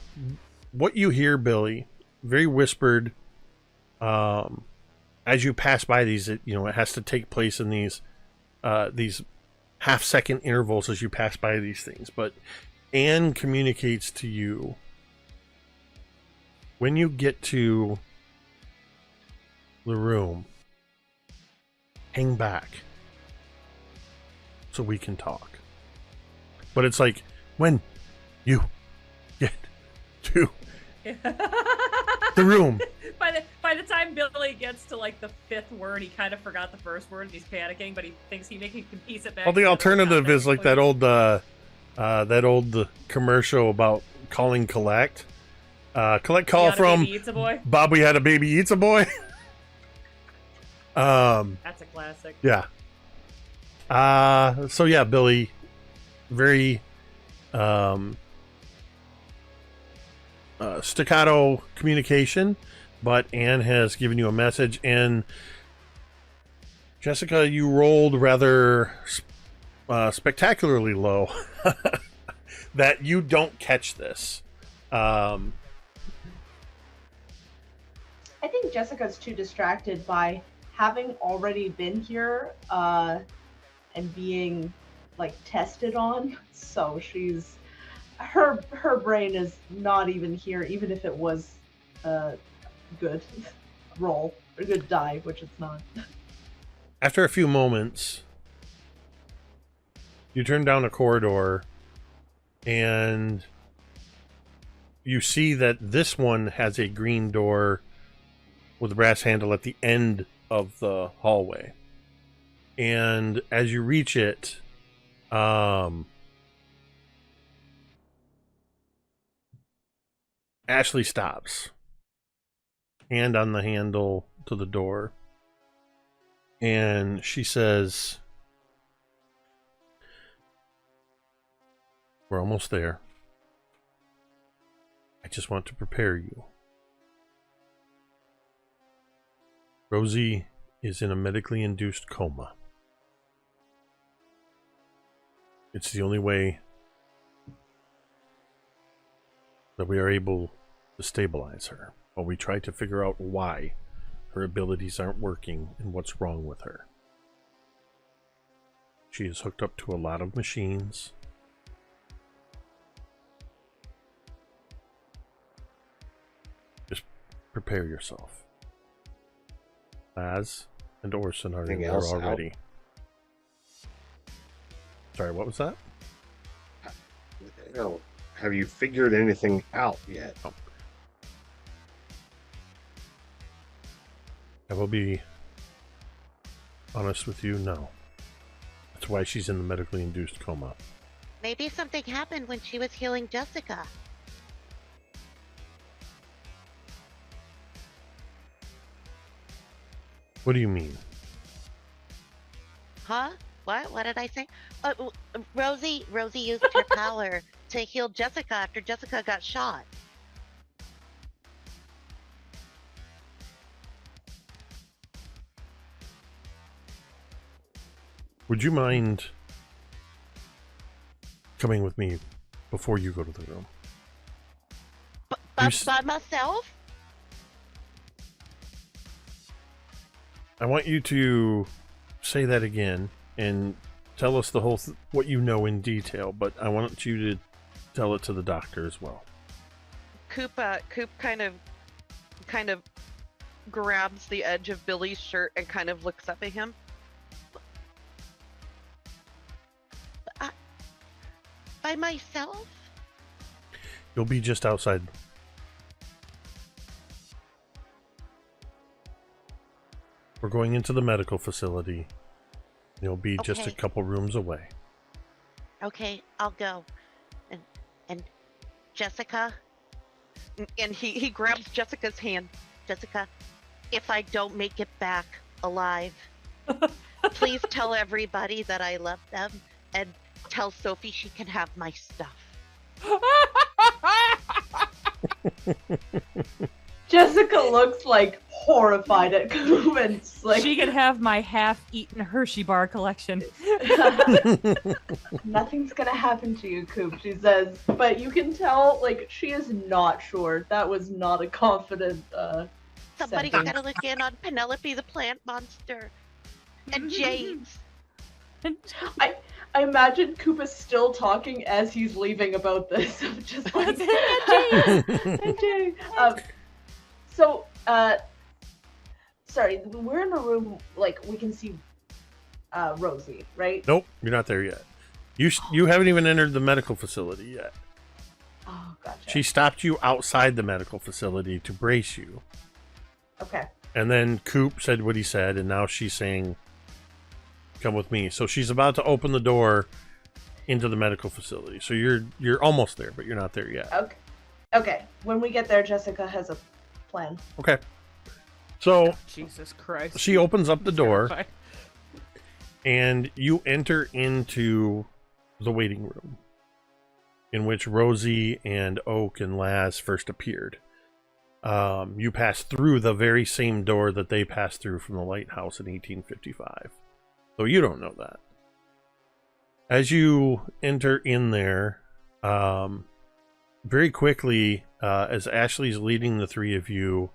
what you hear, Billy, very whispered, as you pass by these, it has to take place in these half-second intervals as you pass by these things. But Anne communicates to you, when you get to the room, hang back so we can talk. But it's like, when you get to the room. By the time Billy gets to like the fifth word, he kind of forgot the first word and he's panicking, but he thinks he can piece it back. Well, the alternative is like that old commercial about calling collect. Collect call from Bob, we had a baby eats a boy. That's a classic. Yeah. So yeah, Billy, very staccato communication, but Anne has given you a message, and Jessica, you rolled rather spectacularly low that you don't catch this. I think Jessica's too distracted by having already been here and being like tested on, so her brain is not even here, even if it was a good roll or good die, which it's not. After a few moments, you turn down a corridor and you see that this one has a green door with a brass handle at the end of the hallway. And as you reach it, Ashley stops, hand on the handle to the door, and she says, "We're almost there. I just want to prepare you. Rosie is in a medically induced coma. It's the only way that we are able to stabilize her while we try to figure out why her abilities aren't working and what's wrong with her. She is hooked up to a lot of machines. Just prepare yourself. Laz and Orson are Anything there else out? already. Sorry, what was that? You know, have you figured anything out yet? Oh. I will be honest with you, no. That's why she's in the medically induced coma. Maybe something happened when she was healing Jessica. What do you mean? Huh? What? What did I say? Rosie used her power to heal Jessica after Jessica got shot. Would you mind coming with me before you go to the room? By myself? I want you to say that again and tell us the whole what you know in detail, but I want you to tell it to the doctor as well. Coop kind of grabs the edge of Billy's shirt and kind of looks up at him. By myself? You'll be just outside. We're going into the medical facility. You'll be just a Okay. couple rooms away. Okay, I'll go. And Jessica? And he grabs Jessica's hand. Jessica, if I don't make it back alive, please tell everybody that I love them and tell Sophie she can have my stuff. Jessica looks like horrified at Coop and it's like She can have my half-eaten Hershey bar collection. nothing's gonna happen to you, Coop, she says. But you can tell, like, she is not sure. That was not a confident Somebody's sentence. gotta look in on Penelope the plant monster. And James. I imagine Coop is still talking as he's leaving about this. I'm just like, and James. So, sorry, we're in a room, like, we can see Rosie, right? Nope, you're not there yet. You haven't even entered the medical facility yet. Oh, gotcha. She stopped you outside the medical facility to brace you. Okay. And then Coop said what he said, and now she's saying, come with me. So she's about to open the door into the medical facility. So you're almost there, but you're not there yet. Okay. Okay. When we get there, Jessica has a plan. Okay. So Jesus Christ. she opens up the door, Terrified. and you enter into the waiting room in which Rosie and Oak and Laz first appeared. You pass through the very same door that they passed through from the lighthouse in 1855. So you don't know that. As you enter in there, very quickly, as Ashley's leading the three of you,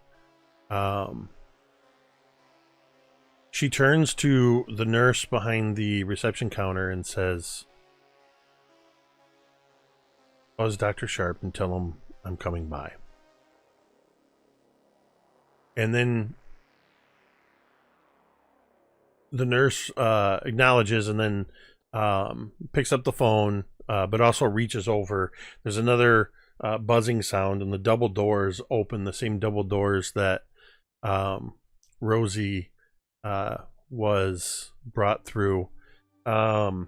she turns to the nurse behind the reception counter and says, "Buzz Dr. Sharp and tell him I'm coming by." And then the nurse acknowledges and then picks up the phone, but also reaches over. There's another buzzing sound, and the double doors open, the same double doors that Rosie was brought through. And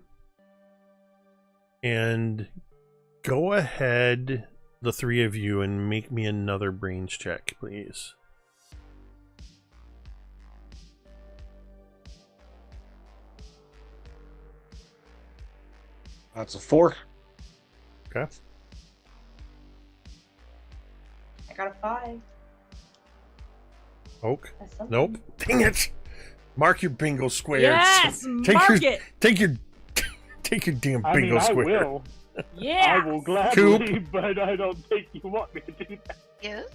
go ahead, the three of you, and make me another brains check, please. That's a 4. Okay. I got a 5. Oak? That's something. Nope. Dang it! Mark your bingo squares. Yes! Take Mark your, it! Take your damn I bingo mean, I square. will. Yeah! I will gladly, Coop. but I don't think you want me to do that. Yes?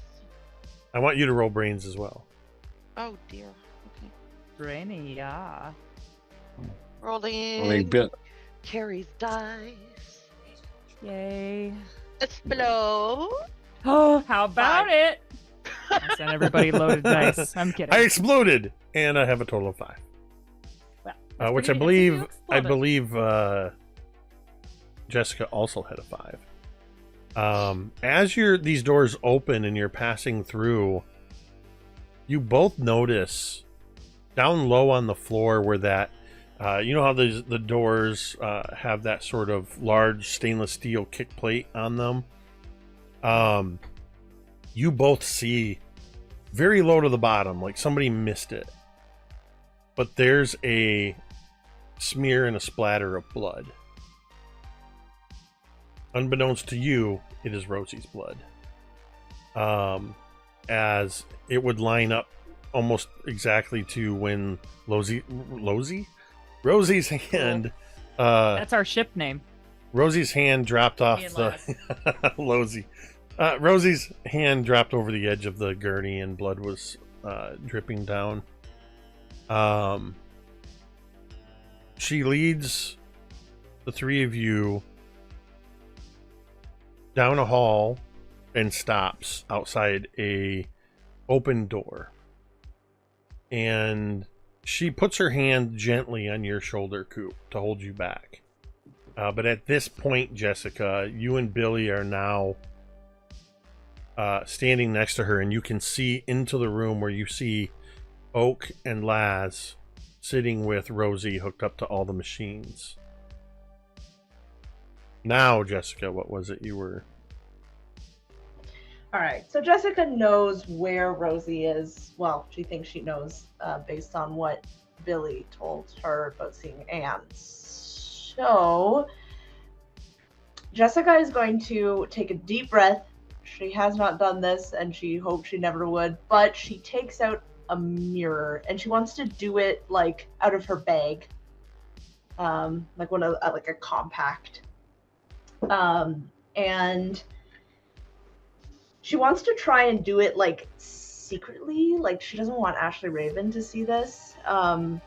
I want you to roll brains as well. Oh dear. Okay. Brainy, yeah. Rolling. bit. Carrie's dice. Yay. Explode. Oh, how about 5. it? I sent everybody loaded dice. I'm kidding. I exploded, and I have a total of 5. Well, that's Which I pretty good. believe Jessica also had a 5. As these doors open and you're passing through, you both notice down low on the floor where that you know how the doors have that sort of large stainless steel kick plate on them. You both see very low to the bottom, like somebody missed it, but there's a smear and a splatter of blood. Unbeknownst to you, it is Rosie's blood. As it would line up almost exactly to when Rosie's hand. That's our ship name. Rosie's hand dropped off Me and the Losie. Rosie's hand dropped over the edge of the gurney and blood was dripping down. She leads the three of you down a hall and stops outside a open door. And she puts her hand gently on your shoulder, Coop, to hold you back. But at this point, Jessica, you and Billy are now standing next to her, and you can see into the room where you see Oak and Laz sitting with Rosie hooked up to all the machines. Now, Jessica, what was it you were... All right, so Jessica knows where Rosie is. Well, she thinks she knows based on what Billy told her about seeing Anne. So Jessica is going to take a deep breath. She has not done this, and she hopes she never would, but she takes out a mirror, and she wants to do it like out of her bag, like one of like a compact, and she wants to try and do it like secretly, like she doesn't want Ashley Raven to see this, but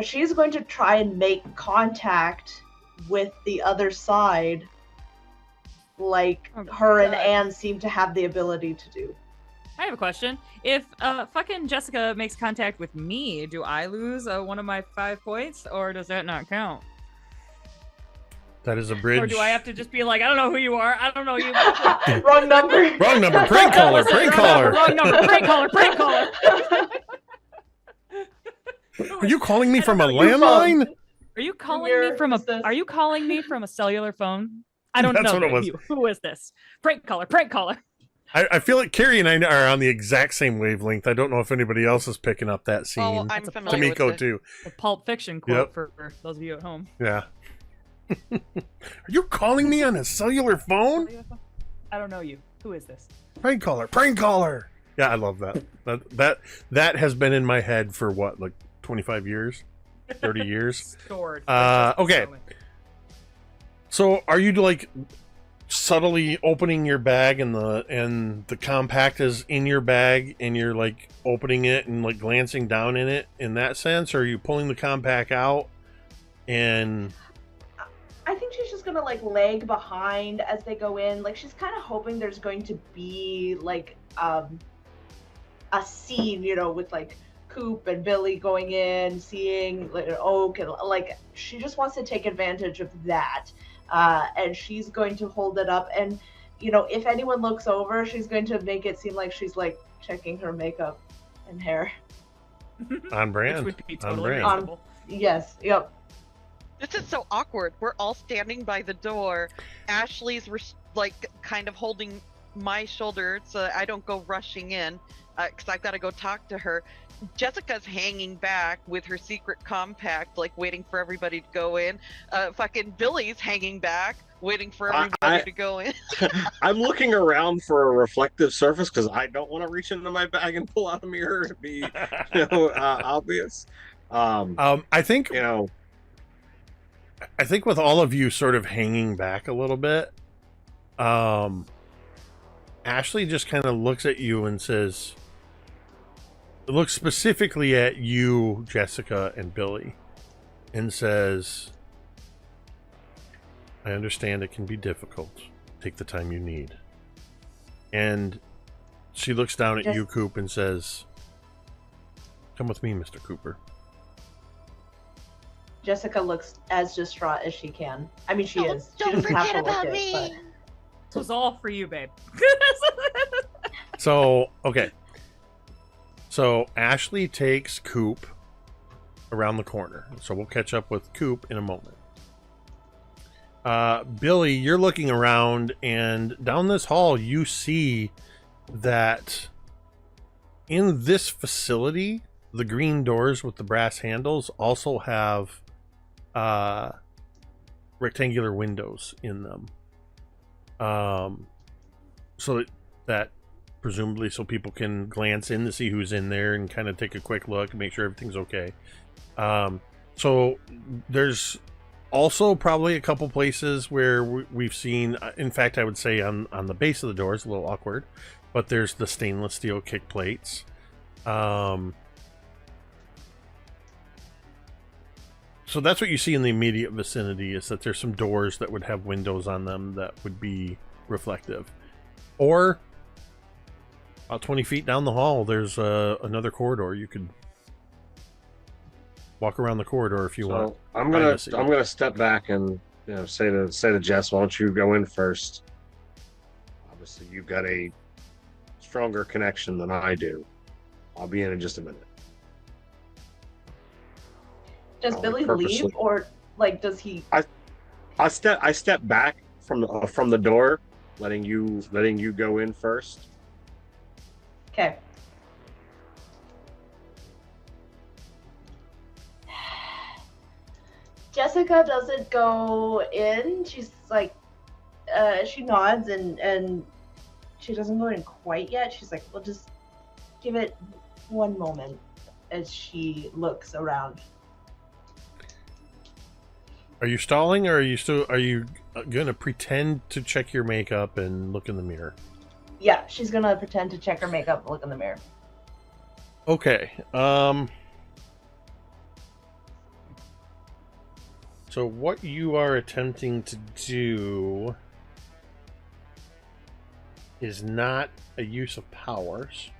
she's going to try and make contact with the other side, like her and Anne seem to have the ability to do. I have a question. If fucking Jessica makes contact with me, do I lose one of my 5 points, or does that not count? That is a bridge. Or do I have to just be like, I don't know who you are. I don't know you. Wrong number. Wrong number. Prank caller. Prank caller. Wrong number. Prank caller. Prank caller. Are you calling me from a landline? Are you calling me from a? Are you calling me from a cellular phone? I don't That's know. what it was. You. Who is this? Prank caller. Prank caller. I feel like Carrie and I are on the exact same wavelength. I don't know if anybody else is picking up that scene. Oh, I'm familiar Tamiko with it. too. A Pulp Fiction quote for those of you at home. Yeah. Are you calling me on a cellular phone? I don't know you. Who is this? Prank caller. Prank caller. Yeah, I love that. That has been in my head for what, like 25 years, 30 years. Stored. Okay. So are you like subtly opening your bag and the compact is in your bag and you're like opening it and like glancing down in it in that sense, or are you pulling the compact out and... I think she's just gonna like lag behind as they go in. Like she's kind of hoping there's going to be like a scene, you know, with like Coop and Billy going in, seeing like Oak, and like she just wants to take advantage of that. And she's going to hold it up, and you know, if anyone looks over, she's going to make it seem like she's like checking her makeup and hair. On brand. Which would be totally on brand. reasonable. Yes. Yep. This is so awkward. We're all standing by the door. Ashley's like kind of holding my shoulder so I don't go rushing in because I've got to go talk to her. Jessica's hanging back with her secret compact, like waiting for everybody to go in. Fucking Billy's hanging back, waiting for everybody to go in. I'm looking around for a reflective surface because I don't want to reach into my bag and pull out a mirror and be, obvious. I think I think with all of you sort of hanging back a little bit, Ashley just kind of looks at you and says, looks specifically at you, Jessica, and Billy, and says, I understand it can be difficult. Take the time you need. And she looks down at you, Coop, and says, come with me, Mr. Cooper. Jessica looks as distraught as she can. I mean, she is. She Don't doesn't have forget to look about it, me. but... This was all for you, babe. So, okay. So, Ashley takes Coop around the corner. So, we'll catch up with Coop in a moment. Billy, you're looking around, and down this hall, you see that in this facility, the green doors with the brass handles also have rectangular windows in them. So that presumably so people can glance in to see who's in there and kind of take a quick look and make sure everything's okay. So there's also probably a couple places where we've seen, in fact, I would say on the base of the doors, a little awkward, but there's the stainless steel kick plates. So that's what you see in the immediate vicinity, is that there's some doors that would have windows on them that would be reflective. Or about 20 feet down the hall, there's another corridor. You could walk around the corridor if you want. I'm gonna step back and say to Jess, why don't you go in first? Obviously, you've got a stronger connection than I do. I'll be in just a minute. Does Billy leave, or like does he? I step back from the door, letting you go in first. Okay. Jessica doesn't go in. She's like, she nods and she doesn't go in quite yet. She's like, we'll just give it one moment as she looks around. Are you stalling, or are you gonna pretend to check your makeup and look in the mirror? Yeah, she's gonna pretend to check her makeup and look in the mirror. Okay. So what you are attempting to do is not a use of powers.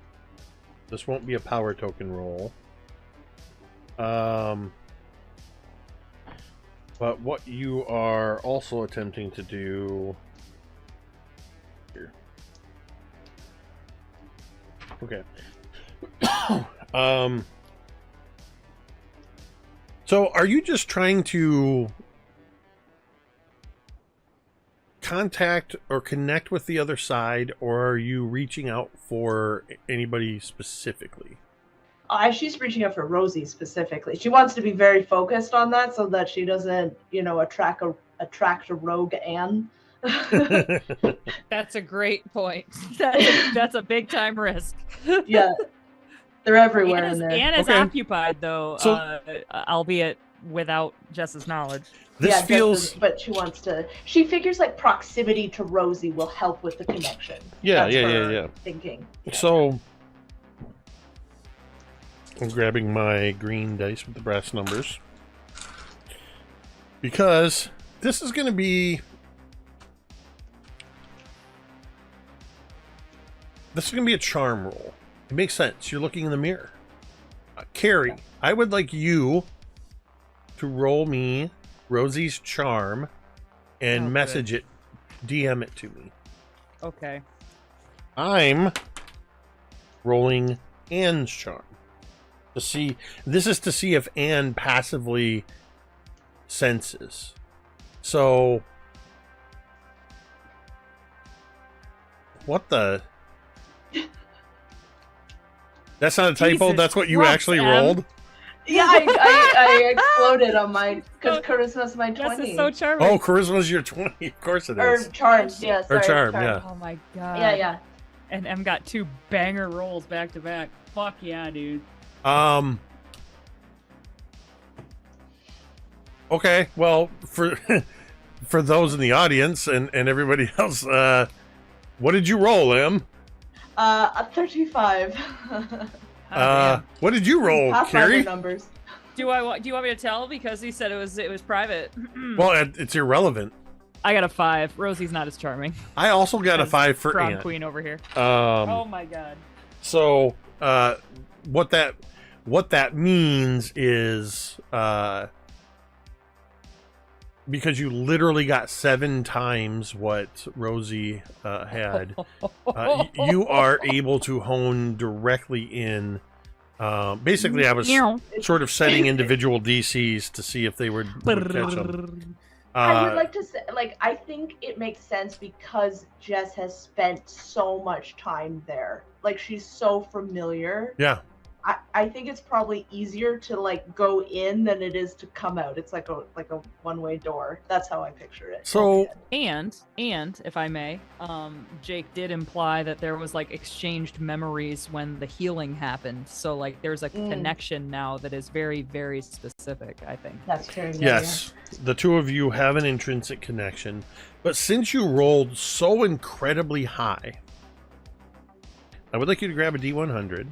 This won't be a power token roll. But what you are also attempting to do here. Okay. So are you just trying to contact or connect with the other side, or are you reaching out for anybody specifically? She's reaching out for Rosie specifically. She wants to be very focused on that so that she doesn't, attract a rogue Anne. That's a great point. That's a big time risk. Yeah, they're everywhere in there. Anne is Okay. occupied though, So- albeit without Jess's knowledge. This feels... but she wants to. She figures like proximity to Rosie will help with the connection. Yeah, That's yeah, her yeah. Thinking. So I'm grabbing my green dice with the brass numbers, because this is going to be a charm roll. It makes sense. You're looking in the mirror. Carrie, I would like you to roll me Rosie's charm and message it, DM it to me. Okay. I'm rolling Anne's charm. This is to see if Anne passively senses. So what the? That's not a typo. Jesus That's what you Christ, actually Em. rolled. Yeah, I exploded on mine because charisma's my 20. Jess is so charming. Oh, charisma's your 20. Of course it Or is. charms, yeah. Or Sorry, charm, yeah. Oh my god. Yeah. And Em got 2 banger rolls back to back. Fuck yeah, dude. Okay, well, for those in the audience and everybody else, What did you roll, Em? A 35. What did you roll, Pathfinder Carrie? numbers. Do you want me to tell because he said it was private? Well, it's irrelevant. I got a 5. Rosie's not as charming. I also got a 5 for prom Ant. queen over here. Oh my god. So, what that means is, because you literally got 7 times what Rosie had, you are able to hone directly in. Basically, I was sort of setting individual DCs to see if they would catch them. I would like to say, like, I think it makes sense because Jess has spent so much time there. Like, she's so familiar. Yeah. I think it's probably easier to like go in than it is to come out. It's like a one-way door. That's how I picture it. So and if I may, Jake did imply that there was like exchanged memories when the healing happened. So like there's a connection now that is very, very specific, I think. That's true. Yes. The two of you have an intrinsic connection. But since you rolled so incredibly high, I would like you to grab a D100.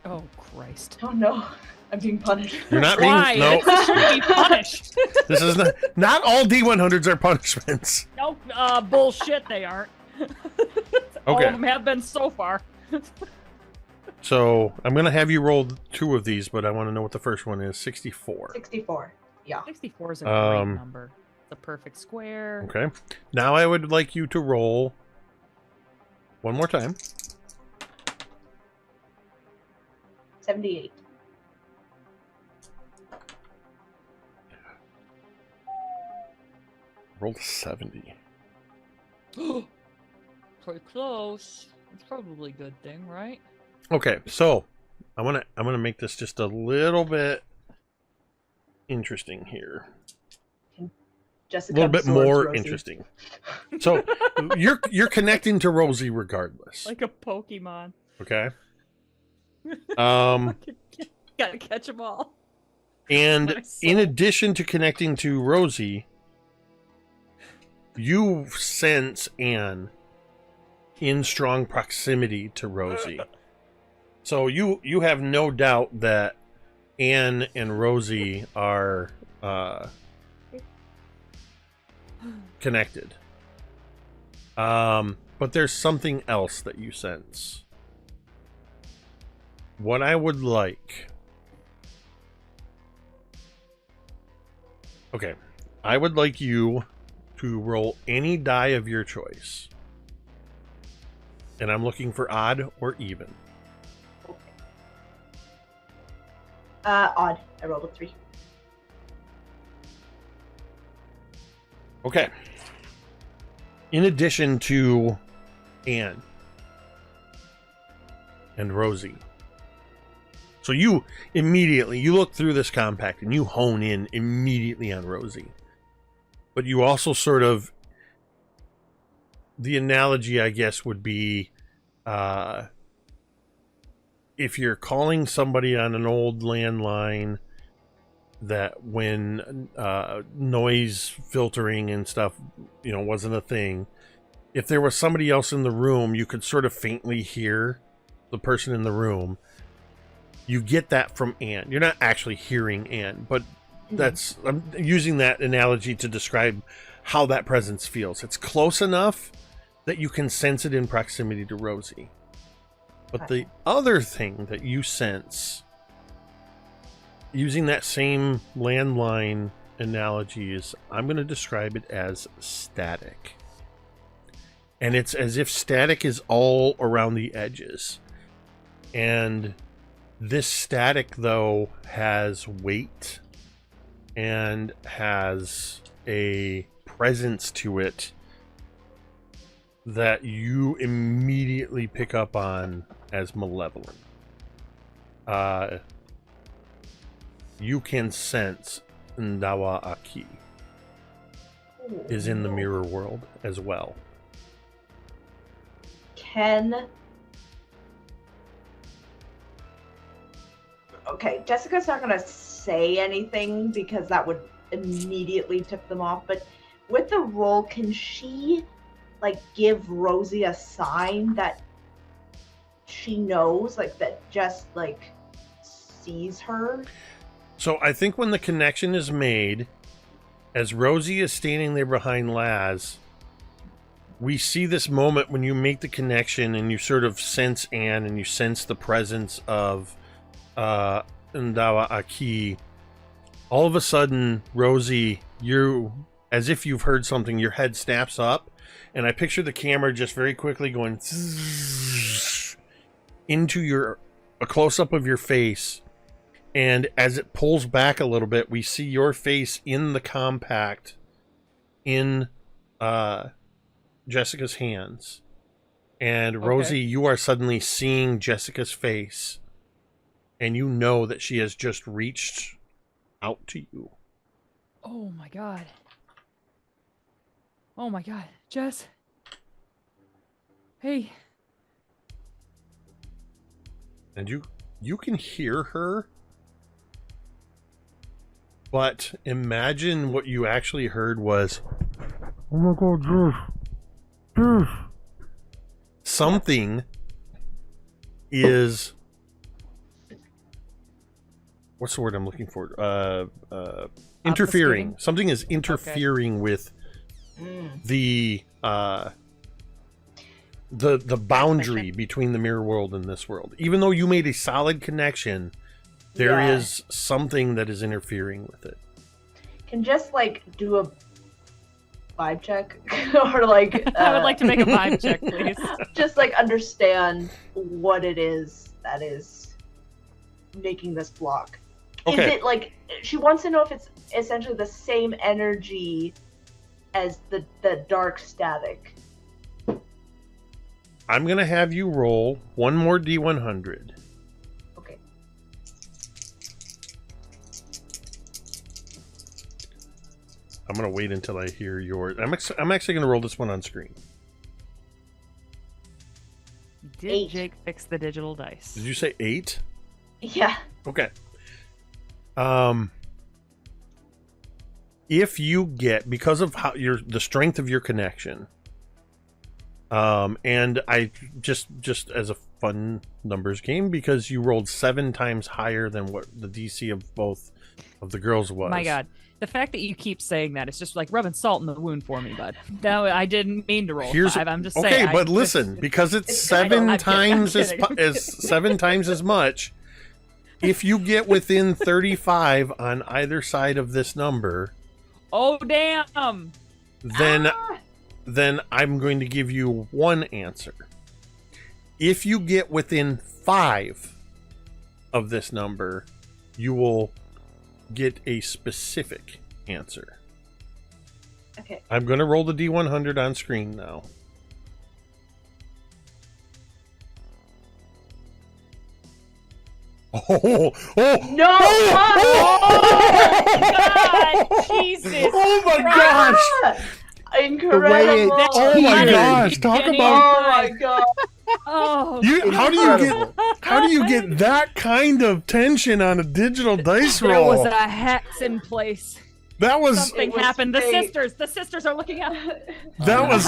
Oh, Christ. Oh, no. I'm being punished. You're not being... Why? No. This should be punished. This is not all D100s are punishments. No, bullshit, they aren't. All Okay. of them have been so far. So, I'm going to have you roll 2 of these, but I want to know what the first one is. 64. 64. Yeah. 64 is a great number. It's a perfect square. Okay. Now I would like you to roll one more time. 78. Roll 70. Pretty close. It's probably a good thing, right? Okay, so I want to make this just a little bit interesting here. Jessica A little bit more Rosie. interesting. So you're connecting to Rosie regardless. Like a Pokemon. Okay. Gotta catch them all. And in addition to connecting to Rosie, you sense Anne in strong proximity to Rosie. So you have no doubt that Anne and Rosie are connected. But there's something else that you sense. What I would like... Okay. I would like you to roll any die of your choice. And I'm looking for odd or even. Odd. I rolled a 3. Okay. In addition to Anne and Rosie. So you look through this compact and you hone in immediately on Rosie. But you also sort of, the analogy I guess would be, if you're calling somebody on an old landline that when noise filtering and stuff, wasn't a thing, if there was somebody else in the room, you could sort of faintly hear the person in the room. You get that from Anne. You're not actually hearing Anne, but I'm using that analogy to describe how that presence feels. It's close enough that you can sense it in proximity to Rosie. But the other thing that you sense, using that same landline analogy, is I'm going to describe it as static. And it's as if static is all around the edges. And this static, though, has weight and has a presence to it that you immediately pick up on as malevolent. You can sense Ndawa Aki is in the mirror world as well. Okay, Jessica's not gonna say anything because that would immediately tip them off, but with the roll, can she like give Rosie a sign that she knows, like that just like sees her? So I think when the connection is made, as Rosie is standing there behind Laz, we see this moment when you make the connection and you sort of sense Anne and you sense the presence of Ndawa Aki. All of a sudden, Rosie, you, as if you've heard something, your head snaps up, and I picture the camera just very quickly going into a close-up of your face, and as it pulls back a little bit, we see your face in the compact in Jessica's hands. And Rosie, you are suddenly seeing Jessica's face, and you know that she has just reached out to you. Oh my god. Oh my god. Jess. Hey. And you can hear her, but imagine what you actually heard was, oh my god, Jess. Something is, what's the word I'm looking for? Interfering. Obfuscating? Something is interfering with the boundary between the mirror world and this world. Even though you made a solid connection, there is something that is interfering with it. Can just like do a vibe check or like I would like to make a vibe check, please. just like understand what it is that is making this block. Okay. Is it like she wants to know if it's essentially the same energy as the dark static? I'm going to have you roll one more D100. Okay. I'm going to wait until I hear yours. I'm actually going to roll this one on screen. Did 8. Jake fix the digital dice? Did you say 8? Yeah. Okay. If you get, because of how the strength of your connection, and I just as a fun numbers game, because you rolled 7 times higher than what the DC of both of the girls was. My god. The fact that you keep saying that, it's just like rubbing salt in the wound for me, bud. No, I didn't mean to roll 5. I'm just saying. Okay, but listen, because it's 7 times as 7 times as much, if you get within 35 on either side of this number, oh damn, then I'm going to give you one answer. If you get within 5 of this number, you will get a specific answer. Okay. I'm going to roll the D100 on screen now. Oh! No! God, Jesus! Oh my gosh! Incredible! Oh my gosh! Talk about! Oh my god! Oh, How do you get that kind of tension on a digital dice there roll? was a hex in place. That was Something happened. The sisters are looking out. that was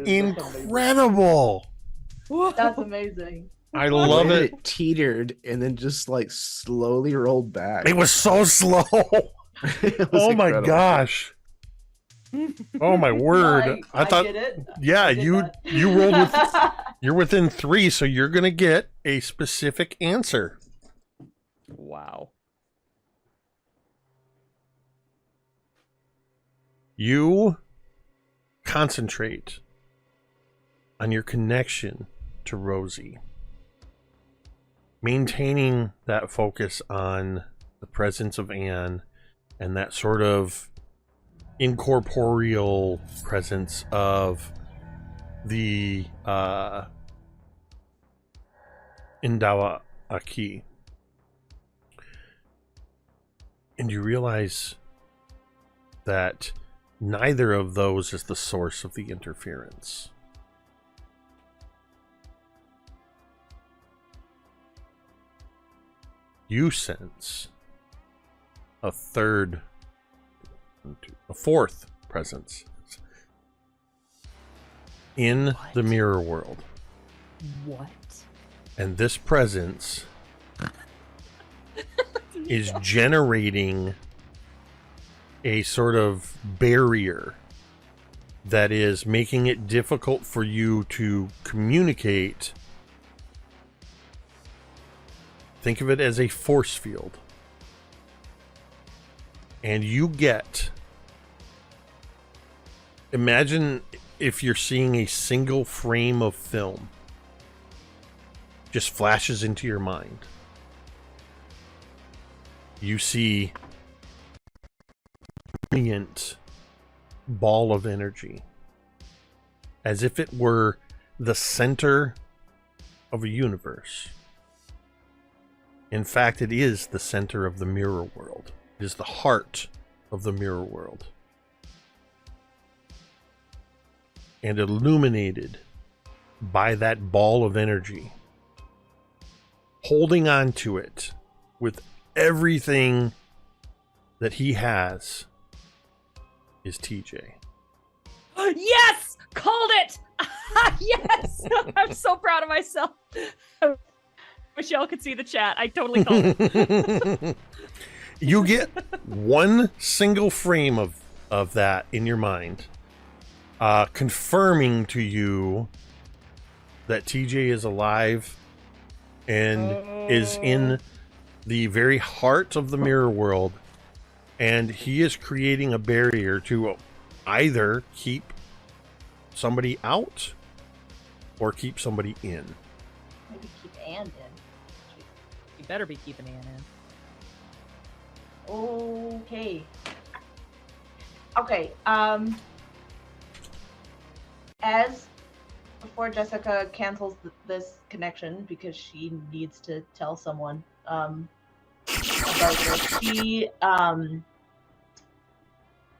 incredible. That's amazing. I love it. It teetered and then just like slowly rolled back. It was so slow. It was Oh my incredible. gosh. Oh my word. I thought, did it. yeah, I did you that. rolled with, you're within 3, so you're going to get a specific answer. Wow. You concentrate on your connection to Rosie, maintaining that focus on the presence of Anne and that sort of incorporeal presence of the Ndawa Aki. And you realize that neither of those is the source of the interference. You sense a fourth presence. in the mirror world. What? And this presence is generating a sort of barrier that is making it difficult for you to communicate. Think of it as a force field. And you get... Imagine if you're seeing a single frame of film. Just flashes into your mind. You see a brilliant ball of energy. As if it were the center of a universe. In fact, it is the center of the mirror world. It is the heart of the mirror world. And illuminated by that ball of energy, holding on to it with everything that he has, is TJ. Yes! Called it! Yes! I'm so proud of myself. Michelle could see the chat. I totally called it. You get one single frame of that in your mind, confirming to you that TJ is alive and is in the very heart of the mirror world, and he is creating a barrier to either keep somebody out or keep somebody in. Maybe keep Anne in. You better be keeping Anne in. Okay. Okay, as before Jessica cancels this connection because she needs to tell someone about this,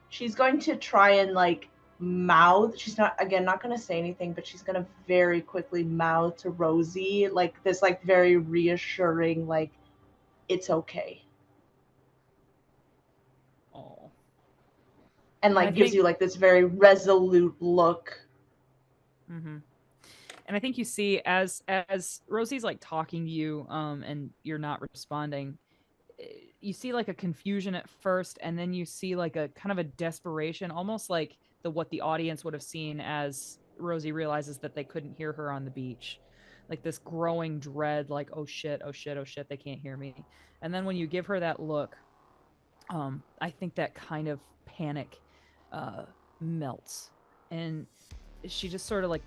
she's going to try and like mouth, she's not going to say anything, but she's going to very quickly mouth to Rosie like this, like very reassuring, like, it's okay. Oh. And like gives you like this very resolute look. Mm-hmm. And I think you see as Rosie's like talking to you, and you're not responding, you see like a confusion at first, and then you see like a kind of a desperation, almost like what the audience would have seen as Rosie realizes that they couldn't hear her on the beach. Like this growing dread, like, oh shit, oh shit, oh shit, they can't hear me. And then when you give her that look, I think that kind of panic melts, and she just sort of like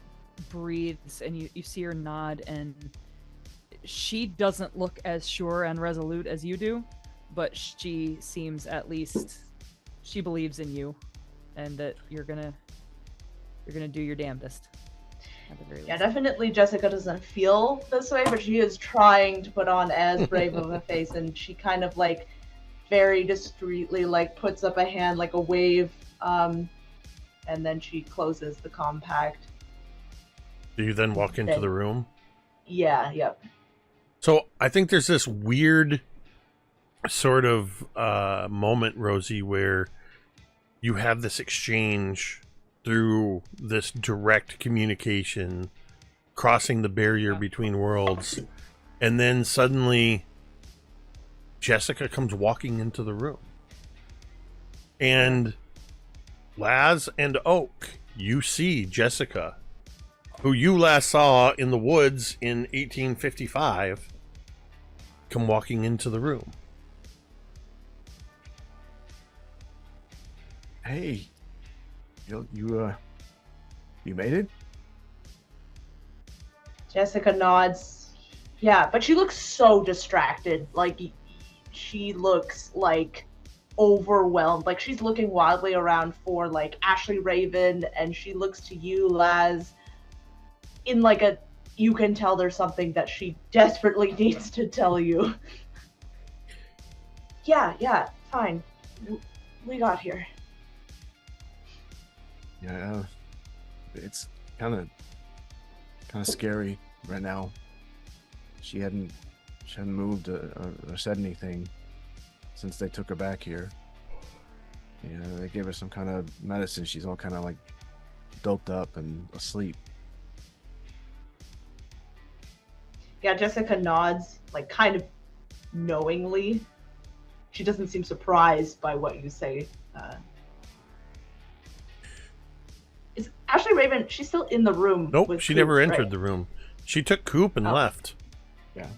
breathes, and you see her nod, and she doesn't look as sure and resolute as you do, but she seems, at least she believes in you, and that you're gonna do your damnedest at the very least. Yeah, definitely Jessica doesn't feel this way, but she is trying to put on as brave of a face, and she kind of like very discreetly like puts up a hand like a wave, and then she closes the compact. Do you then walk into the room? Yeah, yep. So I think there's this weird sort of moment, Rosie, where you have this exchange through this direct communication, crossing the barrier between worlds, and then suddenly Jessica comes walking into the room. And Laz and Oak, you see Jessica, who you last saw in the woods in 1855, come walking into the room. Hey, you made it? Jessica nods. Yeah, but she looks so distracted. Like, she looks like overwhelmed. Like, she's looking wildly around for like Ashley Raven, and she looks to you, Laz, in like a, you can tell there's something that she desperately needs to tell you. Yeah, fine. We got here. Yeah, it's kind of scary right now. She hadn't moved or said anything since they took her back here. You know, they gave her some kind of medicine. She's all kind of like doped up and asleep. Yeah, Jessica nods, like kind of knowingly. She doesn't seem surprised by what you say. Is Ashley Raven? She's still in the room. Nope, with she Coop, never entered right? the room. She took Coop and left. Yeah.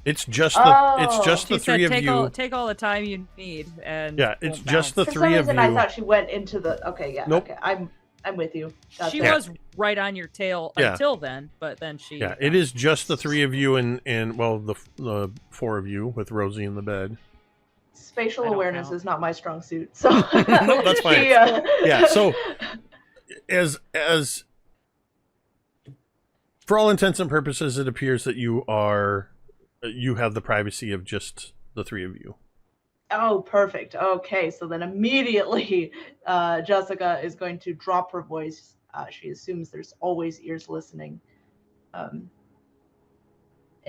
It's just the She three said, of you. take all the time you need, and Yeah, it's won't just the bounce. For some three of reason, you. I thought she went into the. Okay, yeah. Nope. Okay, I'm with you. That's She it. was right on your tail Yeah. until then, but then she. Yeah, it is just the three of you and well, the four of you with Rosie in the bed. Spatial I don't awareness count. is not my strong suit, so. No, that's fine. She, Yeah, so as for all intents and purposes, it appears that you have the privacy of just the three of you. Oh, perfect. Okay, so then immediately Jessica is going to drop her voice. She assumes there's always ears listening. And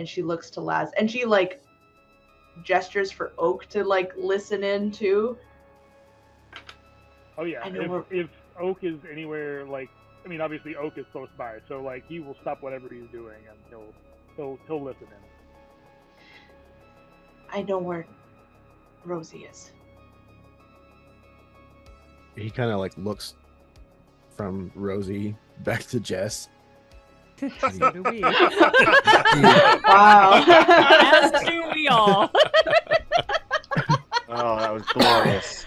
she looks to Laz. And she, like, gestures for Oak to, like, listen in, too. Oh yeah, I know if Oak is anywhere, like, I mean, obviously Oak is close by, so like he will stop whatever he's doing and he'll listen in. I know where Rosie is. He kind of like looks from Rosie back to Jess. So do we. Wow. As do we all. Oh, that was glorious.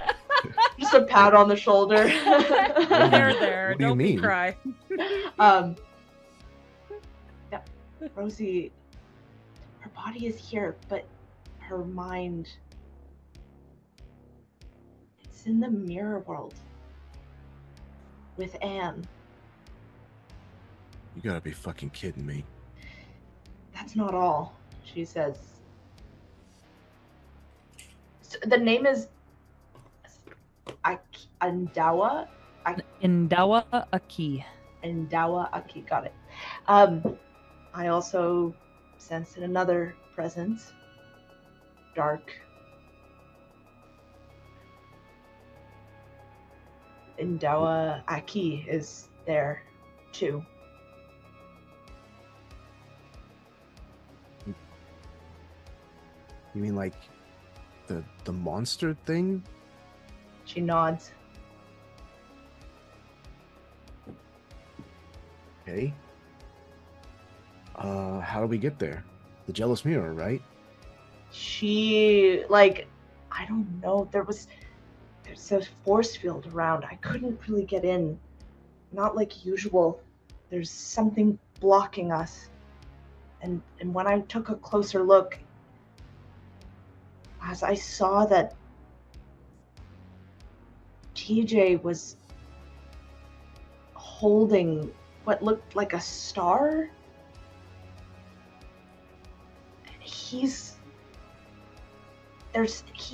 Just a pat on the shoulder. There. What do you Don't mean? cry. Yeah, Rosie, her body is here, but her mind, it's in the mirror world with Anne. You gotta be fucking kidding me. That's not all, she says. The name is Andawa. Indawa Aki. Andawa Aki, got it. I also sensed another presence. Dark. Indawa Aki is there too. You mean like the monster thing? She nods. Okay. How do we get there? The jealous mirror, right? She, like, I don't know. There's a force field around. I couldn't really get in. Not like usual. There's something blocking us. And when I took a closer look, as I saw that TJ was holding what looked like a star. He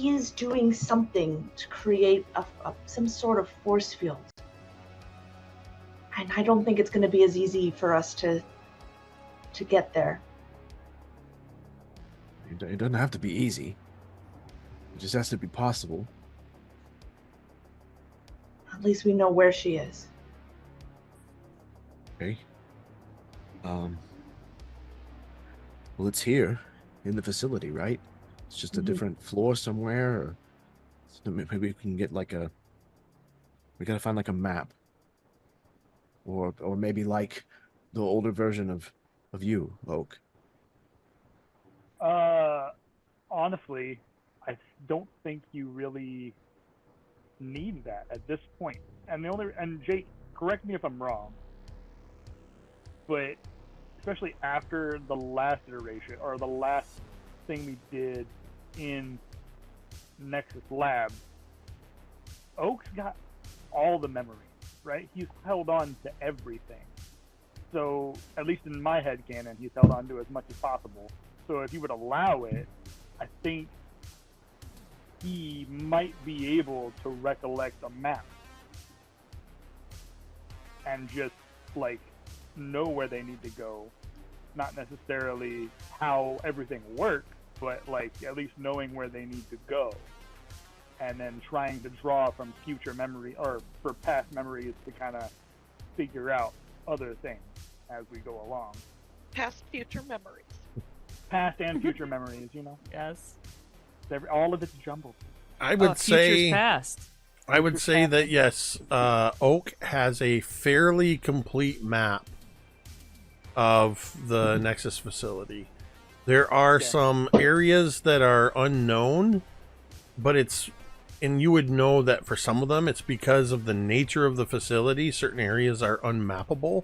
is doing something to create some sort of force field. And I don't think it's going to be as easy for us to get there. It doesn't have to be easy. It just has to be possible. At least we know where she is. Okay. Well, it's here in the facility, right? It's just a different floor somewhere, or so maybe we can get like we gotta find like a map, or maybe like the older version of you, Oak. Honestly, I don't think you really need that at this point. And Jake, correct me if I'm wrong, but especially after the last iteration or the last thing we did in Nexus Lab, Oak's got all the memories, right? He's held on to everything. So, at least in my head canon, he's held on to as much as possible. So if you would allow it, I think he might be able to recollect a map and just, like, know where they need to go. Not necessarily how everything works, but, like, at least knowing where they need to go. And then trying to draw from future memory, or for past memories to kind of figure out other things as we go along. Past, future memories. Past and future memories, Yes. all of it's jumbled. I would Future's say past. I would say that yes, Oak has a fairly complete map of the Nexus facility. There are some areas that are unknown, but and you would know that for some of them, it's because of the nature of the facility. Certain areas are unmappable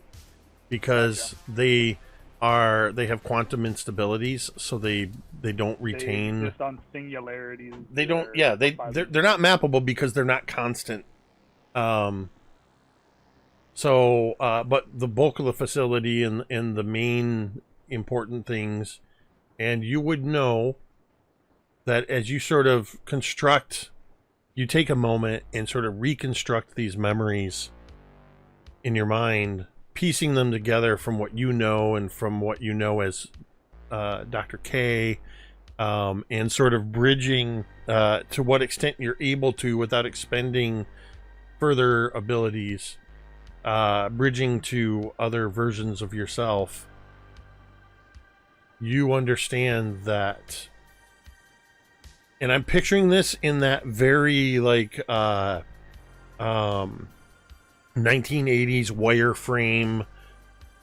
because they have quantum instabilities, so they don't retain. Just on singularities. They don't. Yeah, they're not mappable because they're not constant. But the bulk of the facility and the main important things, and you would know that as you sort of construct, you take a moment and sort of reconstruct these memories in your mind, piecing them together from what you know and from what you know as Dr. K, and sort of bridging to what extent you're able to without expending further abilities, bridging to other versions of yourself. You understand that, and I'm picturing this in that very 1980s wireframe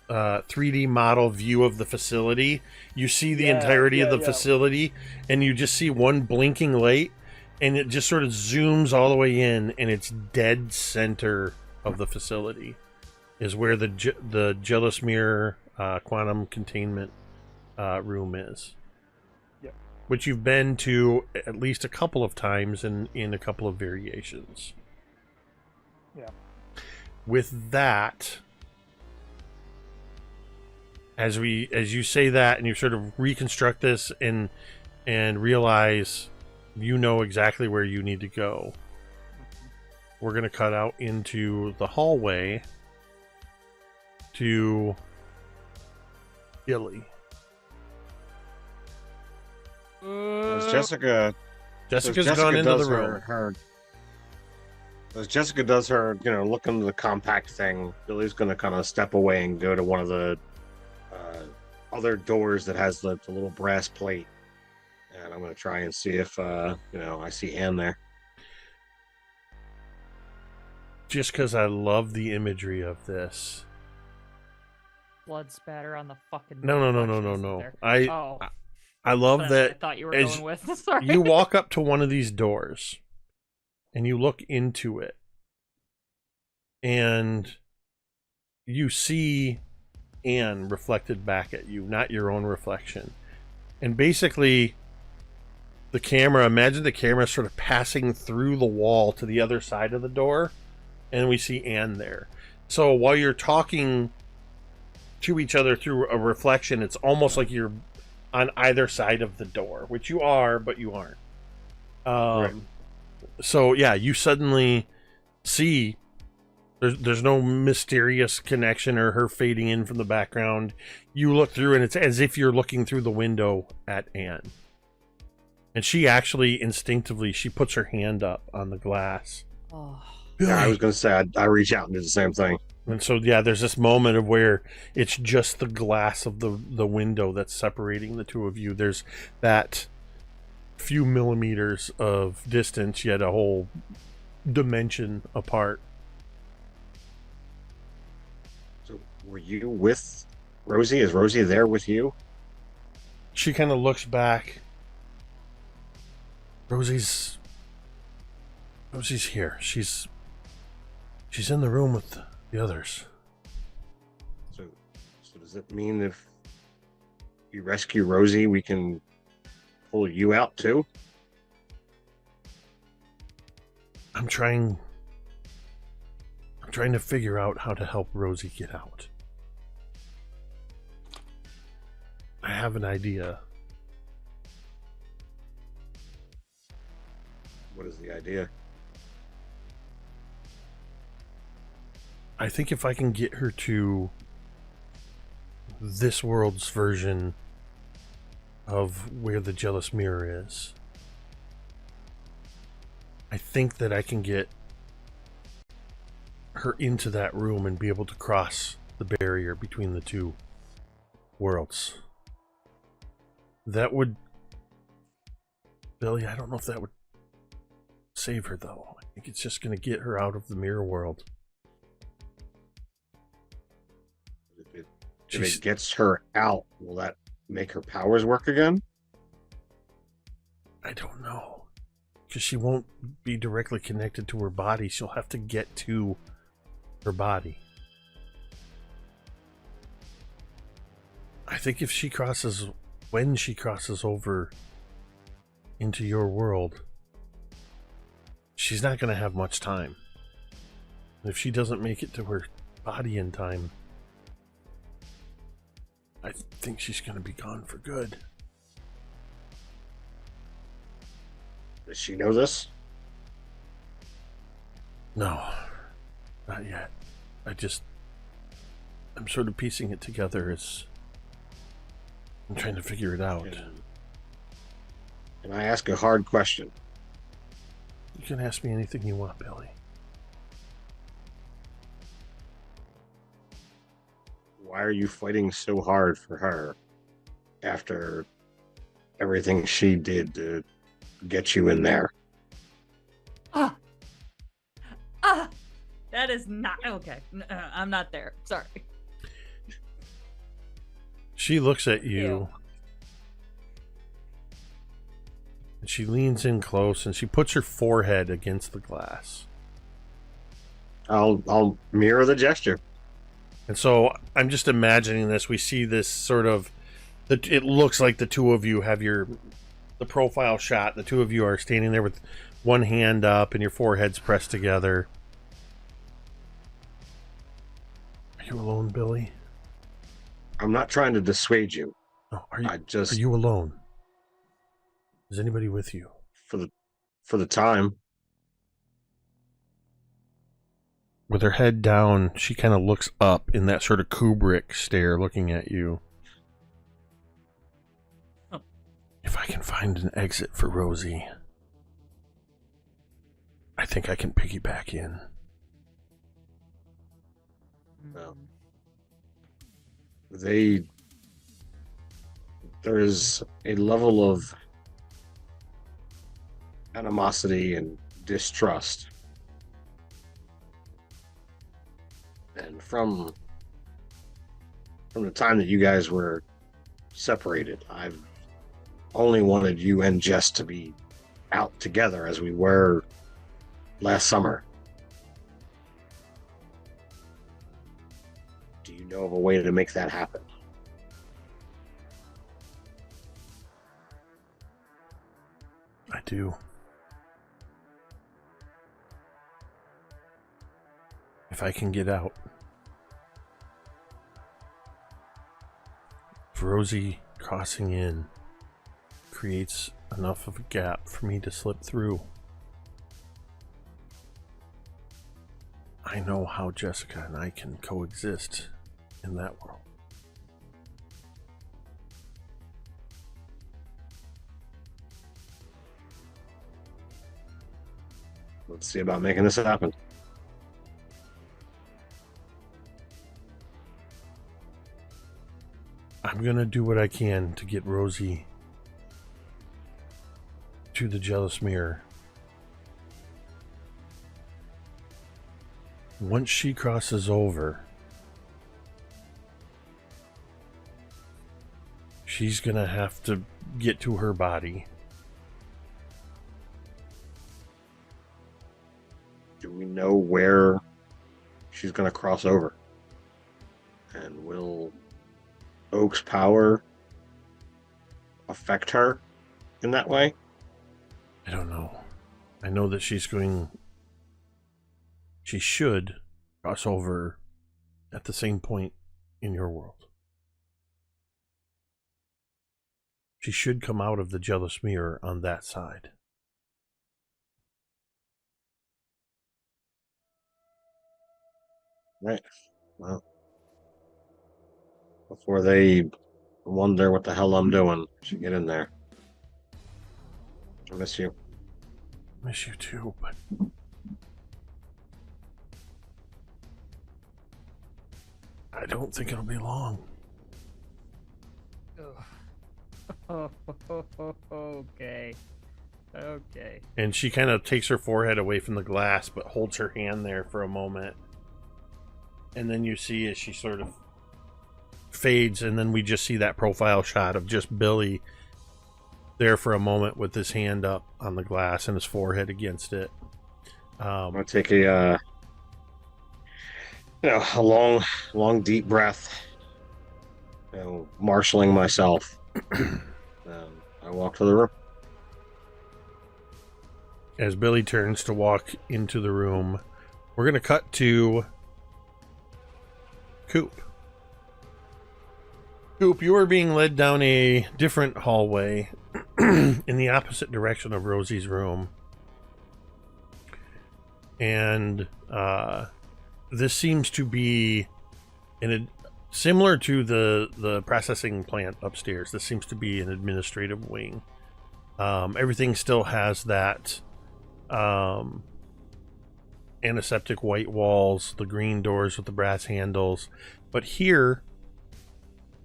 3D model view of the facility. You see the entirety of the facility, and you just see one blinking light, and it just sort of zooms all the way in, and it's dead center of the facility is where the Jealous Mirror quantum containment room is. Yep. Which you've been to at least a couple of times in a couple of variations. Yeah. With that, as you say that and you sort of reconstruct this and realize you know exactly where you need to go, we're going to cut out into the hallway to Gilly. Jessica's gone into the room. As Jessica does her, look into the compact thing, Billy's going to kind of step away and go to one of the other doors that has the little brass plate. And I'm going to try and see if, I see Anne there. Just because I love the imagery of this. Blood spatter on the fucking. No. I love that. I thought you were going with. Sorry. You walk up to one of these doors, and you look into it, and you see Anne reflected back at you, not your own reflection. And basically, imagine the camera sort of passing through the wall to the other side of the door, and we see Anne there. So while you're talking to each other through a reflection, it's almost like you're on either side of the door, which you are, but you aren't. Right. So yeah, you suddenly see there's no mysterious connection or her fading in from the background. You look through, and it's as if you're looking through the window at Anne. And she actually instinctively, she puts her hand up on the glass. Oh. Yeah, I was going to say, I reach out and do the same thing. And so, yeah, there's this moment of where it's just the glass of the window that's separating the two of you. There's that few millimeters of distance, yet a whole dimension apart. So, were you with Rosie? Is Rosie there with you? She kind of looks back. Rosie's here. She's in the room with the others. So does it mean if you rescue Rosie, we can pull you out too? I'm trying to figure out how to help Rosie get out. I have an idea. What is the idea? I think if I can get her to this world's version of where the Jealous Mirror is, I think that I can get her into that room and be able to cross the barrier between the two worlds. That would... Billy, I don't know if that would save her, though. I think it's just going to get her out of the mirror world. If it gets her out, will that make her powers work again? I don't know. Because she won't be directly connected to her body. She'll have to get to her body. I think if she crosses... When she crosses over into your world, she's not going to have much time. If she doesn't make it to her body in time, I think she's going to be gone for good. Does she know this? No, not yet. I'm sort of piecing it together as I'm trying to figure it out. Can I ask a hard question? You can ask me anything you want, Billy. Why are you fighting so hard for her after everything she did to get you in there? That is not okay. I'm not there. Sorry. She looks at you. Ew. And she leans in close and she puts her forehead against the glass. I'll mirror the gesture. And so I'm just imagining this. We see this sort of... It looks like the two of you have the profile shot. The two of you are standing there with one hand up and your foreheads pressed together. Are you alone, Billy? I'm not trying to dissuade you. No, are are you alone? Is anybody with you? For the time. With her head down, she kind of looks up in that sort of Kubrick stare looking at you. Oh. If I can find an exit for Rosie, I think I can piggyback in. Well, there is a level of animosity and distrust. And from the time that you guys were separated, I've only wanted you and Jess to be out together as we were last summer. Do you know of a way to make that happen? I do. If I can get out. If Rosie crossing in creates enough of a gap for me to slip through, I know how Jessica and I can coexist in that world. Let's see about making this happen. I'm gonna do what I can to get Rosie to the jealous mirror. Once she crosses over, she's gonna have to get to her body. Do we know where she's going to cross over? And will Oak's power affect her in that way? I don't know. I know that she should cross over at the same point in your world. She should come out of the jealous mirror on that side. Right. Well, before they wonder what the hell I'm doing, I should get in there. I miss you. I miss you too, but I don't think it'll be long. Okay. Okay. And she kind of takes her forehead away from the glass, but holds her hand there for a moment. And then you see as she sort of fades, and then we just see that profile shot of just Billy there for a moment with his hand up on the glass and his forehead against it. I'm gonna take a long deep breath, marshaling myself. I walk to the room. As Billy turns to walk into the room, we're gonna cut to Coop. Coop, you are being led down a different hallway in the opposite direction of Rosie's room. And this seems to be similar to the processing plant upstairs. This seems to be an administrative wing. Everything still has that antiseptic white walls, the green doors with the brass handles. But here,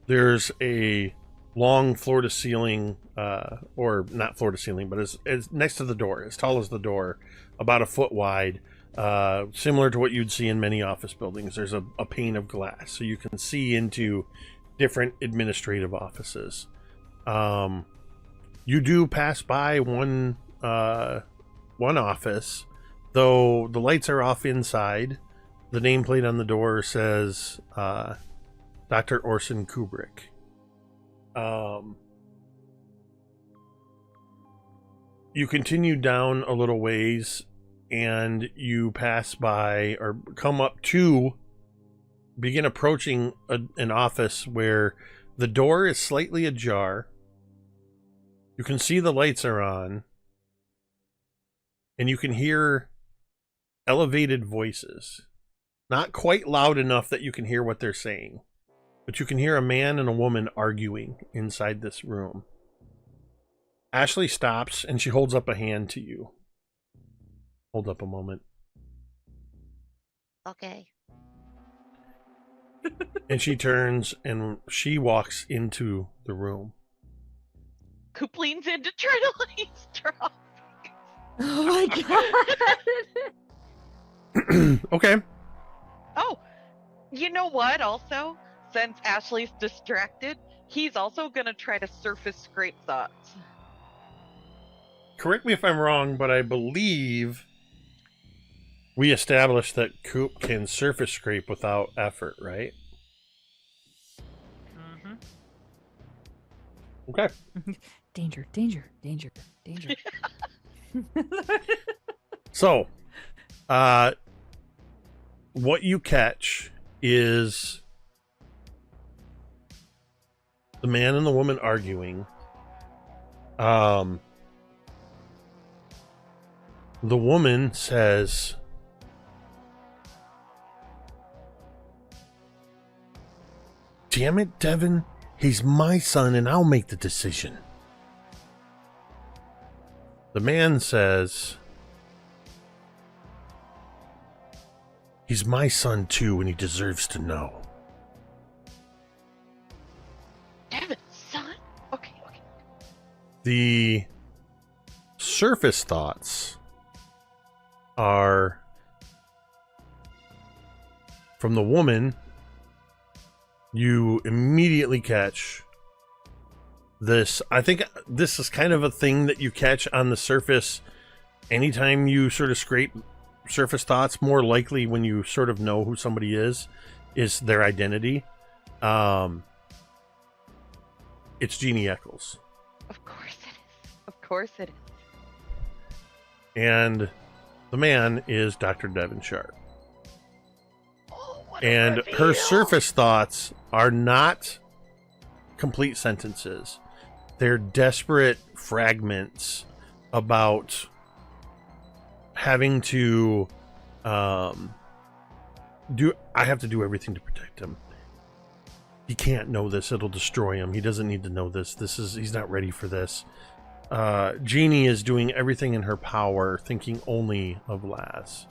there's a long floor-to-ceiling, or not floor-to-ceiling, but is next to the door, as tall as the door, about a foot wide, similar to what you'd see in many office buildings. There's a pane of glass, so you can see into different administrative offices. You do pass by one office, though the lights are off inside. The nameplate on the door says Dr. Orson Kubrick. You continue down a little ways and you pass by or come up to begin approaching an office where the door is slightly ajar. You can see the lights are on and you can hear elevated voices. Not quite loud enough that you can hear what they're saying, but you can hear a man and a woman arguing inside this room. Ashley stops and she holds up a hand to you. Hold up a moment. Okay. And she turns and she walks into the room. Coop leans in to try to eavesdrop. Oh my god. Okay. Oh, you know what? Also, since Ashley's distracted, he's also gonna try to surface scrape thoughts. Correct me if I'm wrong, but I believe we established that Coop can surface scrape without effort, right? Mm-hmm. Okay. Danger, danger, danger, danger. So, what you catch is the man and the woman arguing. The woman says, "Damn it, Devin, he's my son and I'll make the decision." The man says, "He's my son too and he deserves to know." Devin's son? Okay. The surface thoughts are from the woman. You immediately catch this. I think this is kind of a thing that you catch on the surface anytime you sort of scrape surface thoughts. More likely when you sort of know who somebody is their identity. It's Jeannie Eccles. Of course it is. Of course it is. And the man is Dr. Devin Sharp. Oh, what a And reveal. her surface thoughts are not complete sentences. They're desperate fragments about having to I have to do everything to protect him. He can't know this. It'll destroy him. He doesn't need to know this. He's not ready for this. Jeannie is doing everything in her power, thinking only of Laz.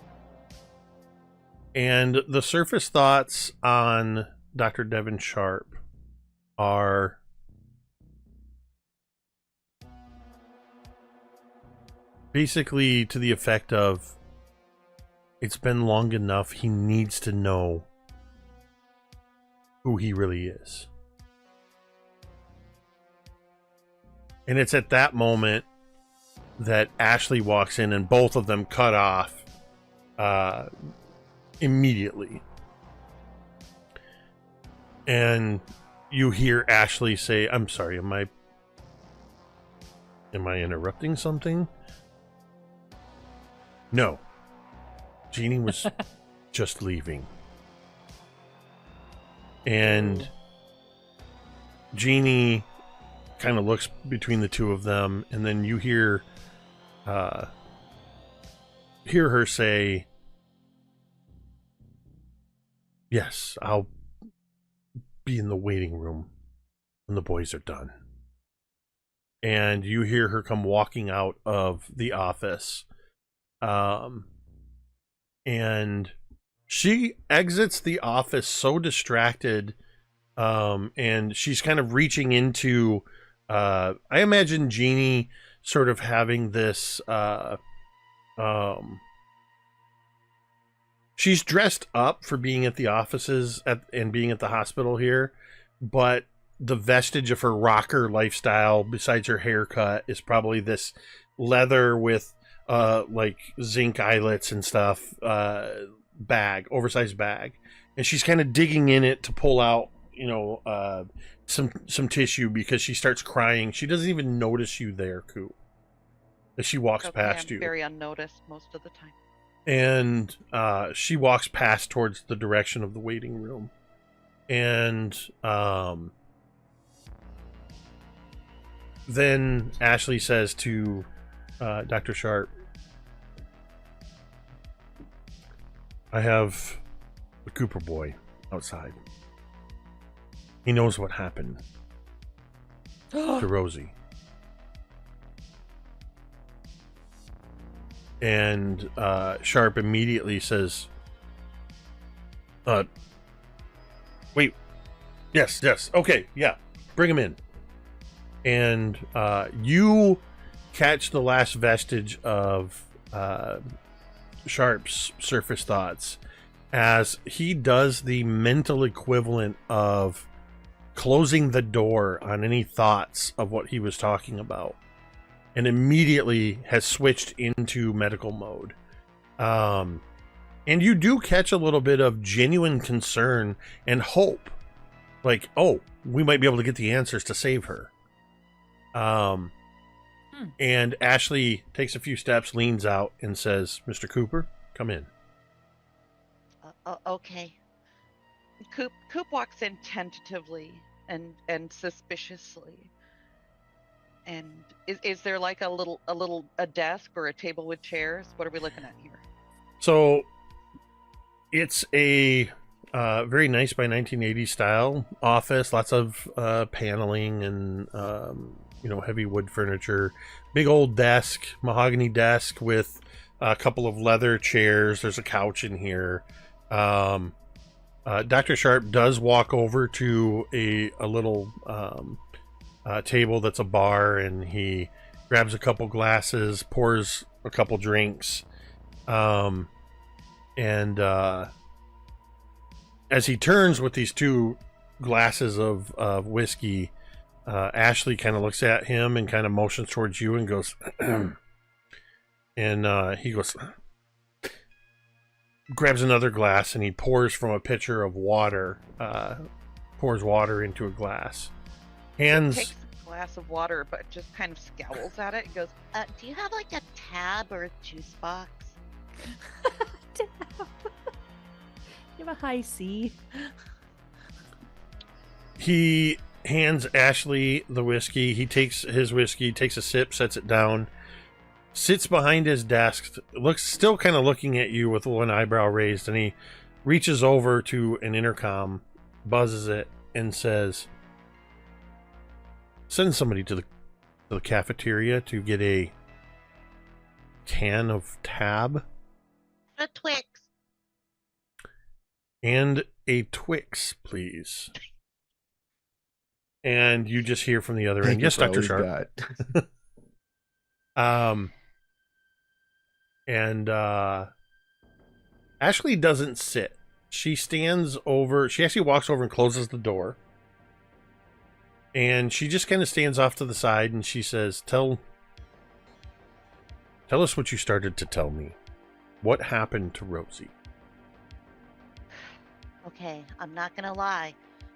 And the surface thoughts on Dr. Devin Sharp are basically to the effect of, it's been long enough, he needs to know who he really is. And it's at that moment that Ashley walks in and both of them cut off immediately. And you hear Ashley say, I'm sorry, am I interrupting something? No. Jeannie was just leaving. And Jeannie kind of looks between the two of them, and then you hear her say, yes, I'll be in the waiting room when the boys are done. And you hear her come walking out of the office. And she exits the office so distracted, and she's kind of reaching into, I imagine Jeannie sort of having this, she's dressed up for being at the offices and being at the hospital here, but the vestige of her rocker lifestyle, besides her haircut, is probably this leather with like zinc eyelets and stuff, bag, oversized bag, and she's kind of digging in it to pull out, some tissue, because she starts crying. She doesn't even notice you there, Coop, as she walks past you. Very unnoticed most of the time. And she walks past towards the direction of the waiting room, and then Ashley says to Dr. Sharp, I have the Cooper boy outside. He knows what happened to Rosie. And Sharp immediately says, wait, yes, okay, yeah, bring him in. And you catch the last vestige of Sharp's surface thoughts as he does the mental equivalent of closing the door on any thoughts of what he was talking about, and immediately has switched into medical mode. And you do catch a little bit of genuine concern and hope, like, oh, we might be able to get the answers to save her. And Ashley takes a few steps, leans out, and says, Mr. Cooper, come in. Okay. Coop walks in tentatively and suspiciously. And is there like a desk or a table with chairs? What are we looking at here? So it's a very nice by 1980s style office. Lots of paneling and heavy wood furniture. Big old desk, mahogany desk with a couple of leather chairs. There's a couch in here. Dr. Sharp does walk over to a little table that's a bar, and he grabs a couple glasses, pours a couple drinks, and as he turns with these two glasses of whiskey, Ashley kind of looks at him and kind of motions towards you and goes, and he goes, grabs another glass, and he pours from a pitcher of water, pours water into a glass. Hands. Takes a glass of water, but just kind of scowls at it and goes, Do you have like a tab or a juice box? You have a high C. He hands Ashley the whiskey. He takes his whiskey, takes a sip, sets it down, sits behind his desk, still kind of looking at you with one eyebrow raised, and he reaches over to an intercom, buzzes it, and says, send somebody to the cafeteria to get a can of Tab. A Twix. And a Twix, please. And you just hear from the other end, yes, Dr. Sharp. And Ashley doesn't sit. She stands over, she actually walks over and closes the door. And she just kind of stands off to the side and she says, Tell us what you started to tell me. What happened to Rosie? Okay, I'm not gonna lie.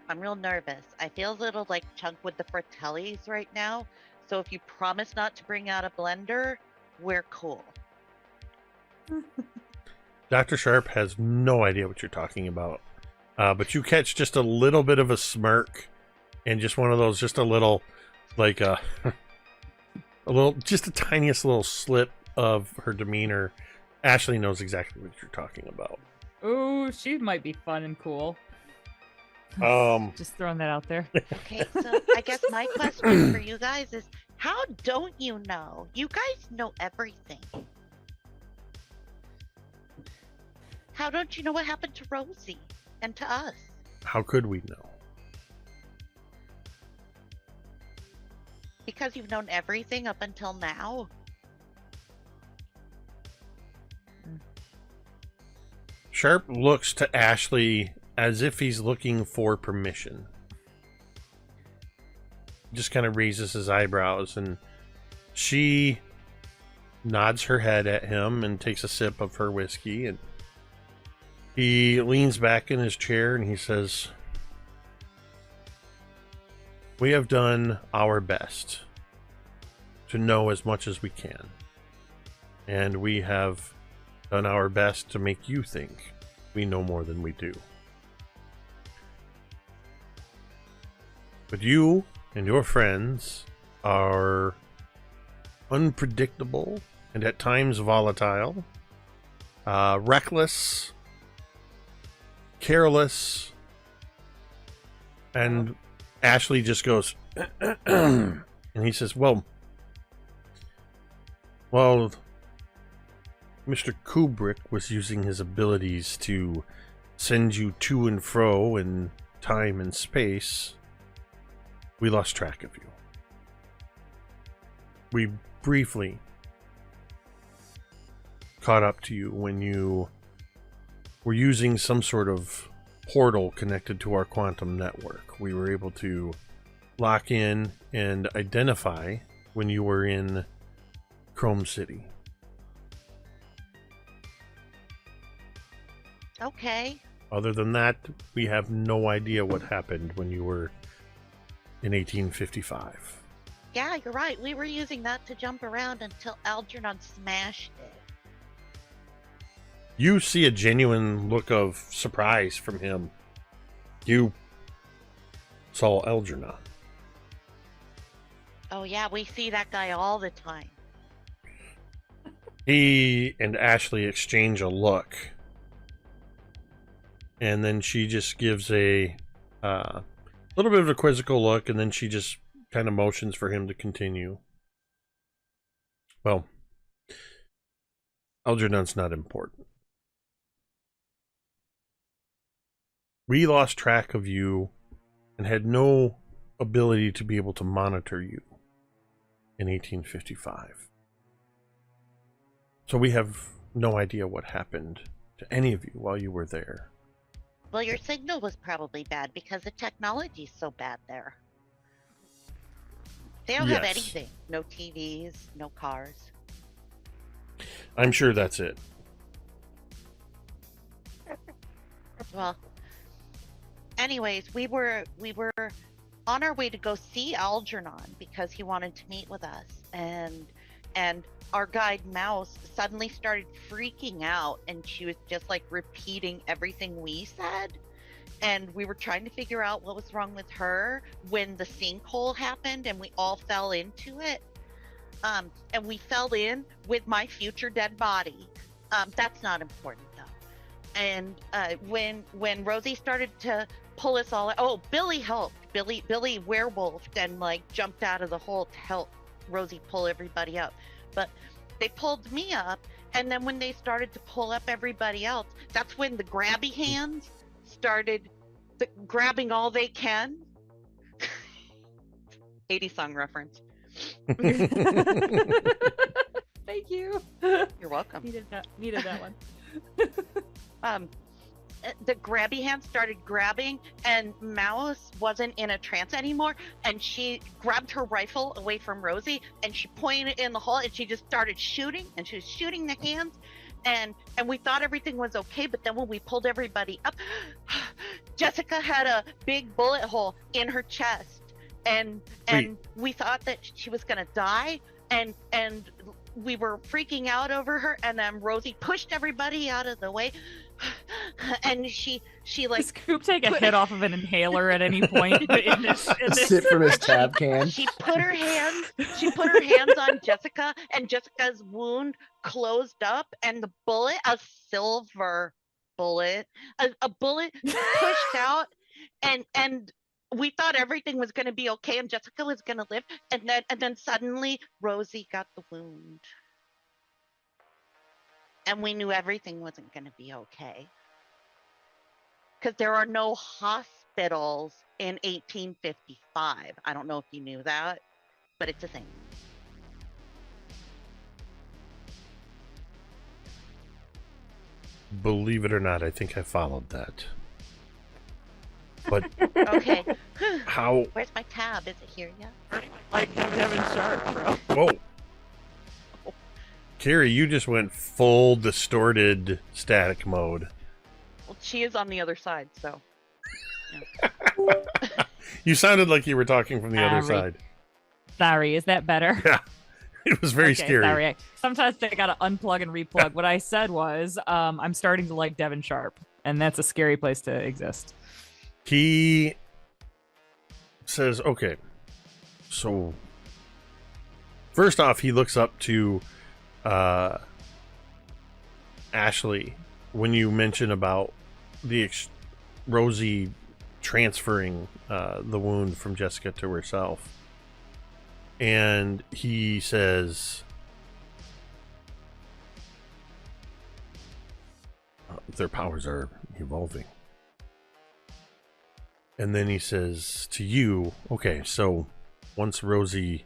I'm real nervous. I feel a little like Chunk with the Fratellis right now. So if you promise not to bring out a blender, we're cool. Dr. Sharp has no idea what you're talking about. But you catch just a little bit of a smirk and just one of those, just a little, like a little, just the tiniest little slip of her demeanor. Ashley knows exactly what you're talking about. Ooh, she might be fun and cool. Just throwing that out there. Okay, so I guess my question for you guys is, how don't you know? You guys know everything. How don't you know what happened to Rosie and to us? How could we know? Because you've known everything up until now? Sharp looks to Ashley as if he's looking for permission. Just kind of raises his eyebrows, and she nods her head at him and takes a sip of her whiskey, and he leans back in his chair and he says, we have done our best to know as much as we can, and we have done our best to make you think we know more than we do. But you and your friends are unpredictable and at times volatile, reckless, careless, and Ashley just goes, and he says, well, Mr. Kubrick was using his abilities to send you to and fro in time and space. We lost track of you. We briefly caught up to you when you were using some sort of portal connected to our quantum network. We were able to lock in and identify when you were in Chrome City. Okay. Other than that, we have no idea what happened when you were in 1855. Yeah, you're right. We were using that to jump around until Algernon smashed it. You see a genuine look of surprise from him. You saw Algernon. Oh yeah, we see that guy all the time. He and Ashley exchange a look. And then she just gives a little bit of a quizzical look, and then she just kind of motions for him to continue. Well, Algernon's not important. We lost track of you and had no ability to be able to monitor you in 1855. So we have no idea what happened to any of you while you were there. Well, your signal was probably bad because the technology's so bad there. They don't have anything. No TVs, no cars. I'm sure that's it. Well, anyways, we were on our way to go see Algernon because he wanted to meet with us, and our guide Mouse suddenly started freaking out, and she was just like repeating everything we said, and we were trying to figure out what was wrong with her when the sinkhole happened and we all fell into it, and we fell in with my future dead body. That's not important though. And when Rosie started to pull us all out, oh, Billy helped. Billy werewolfed and like jumped out of the hole to help Rosie pull everybody up. But they pulled me up, and then when they started to pull up everybody else, that's when the grabby hands started grabbing all they can. 80 song reference. Thank you. You're welcome. Needed that one. The grabby hands started grabbing, and Mouse wasn't in a trance anymore, and she grabbed her rifle away from Rosie, and she pointed in the hole, and she just started shooting, and she was shooting the hands, and we thought everything was okay, but then when we pulled everybody up, Jessica had a big bullet hole in her chest, and we thought that she was gonna die, and we were freaking out over her, and then Rosie pushed everybody out of the way, and she like Does Coop take a hit off of an inhaler at any point in this? Sip from his tab can. She put her hands on Jessica, and Jessica's wound closed up, and the bullet, a silver bullet, a bullet pushed out, and we thought everything was going to be okay, and Jessica was going to live, and then suddenly Rosie got the wound. And we knew everything wasn't going to be okay. Because there are no hospitals in 1855. I don't know if you knew that, but it's a thing. Believe it or not, I think I followed that. But Okay. how? Where's my tab? Is it here yet? Like Devin Sharp, bro. Whoa. Carrie, you just went full distorted static mode. Well, she is on the other side, so. You sounded like you were talking from the other Sorry. side. Sorry, is that better? Yeah. It was very Okay, scary. Sorry. Sometimes they gotta unplug and replug. What I said was, I'm starting to like Devin Sharp, and that's a scary place to exist. He says, okay, so first off, he looks up to Ashley when you mention about the Rosie transferring the wound from Jessica to herself. And he says, their powers are evolving. And then he says to you, okay, so once Rosie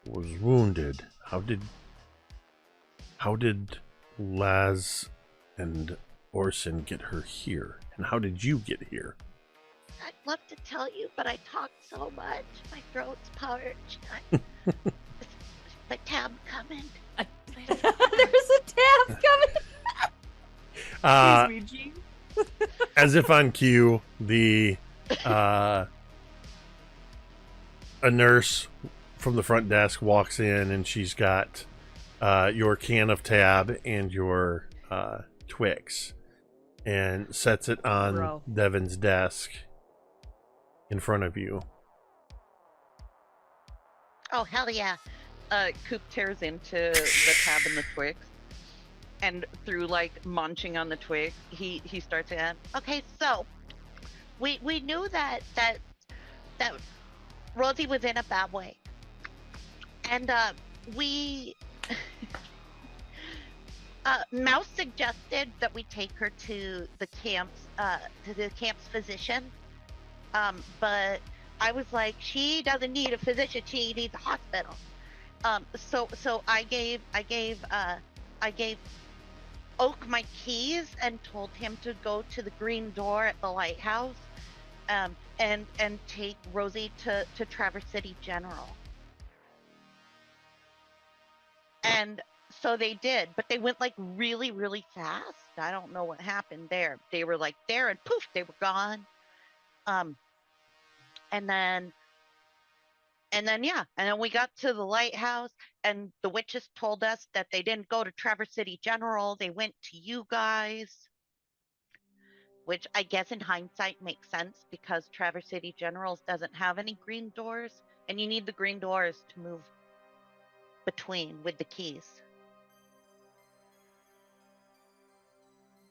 was wounded, how did Laz and Orson get her here? And how did you get here? I'd love to tell you, but I talk so much. My throat's parched. My tab coming. There's a tab coming. Excuse me, Gene. As if on cue, a nurse from the front desk walks in, and she's got your can of tab and your Twix, and sets it on Bro. Devin's desk in front of you. Oh, hell yeah. Coop tears into the tab and the Twix, and through like munching on the Twix, he starts to Okay, so we knew that Rosie was in a bad way, and we Mouse suggested that we take her to the camp's physician, but I was like, she doesn't need a physician, she needs a hospital. So I gave Oak my keys and told him to go to the green door at the lighthouse, and take Rosie to Traverse City General. And so they did, but they went like really, really fast. I don't know what happened there. They were like there, and poof, they were gone. And then we got to the lighthouse, and the witches told us that they didn't go to Traverse City General, they went to you guys, which I guess in hindsight makes sense because Traverse City General doesn't have any green doors, and you need the green doors to move between with the keys.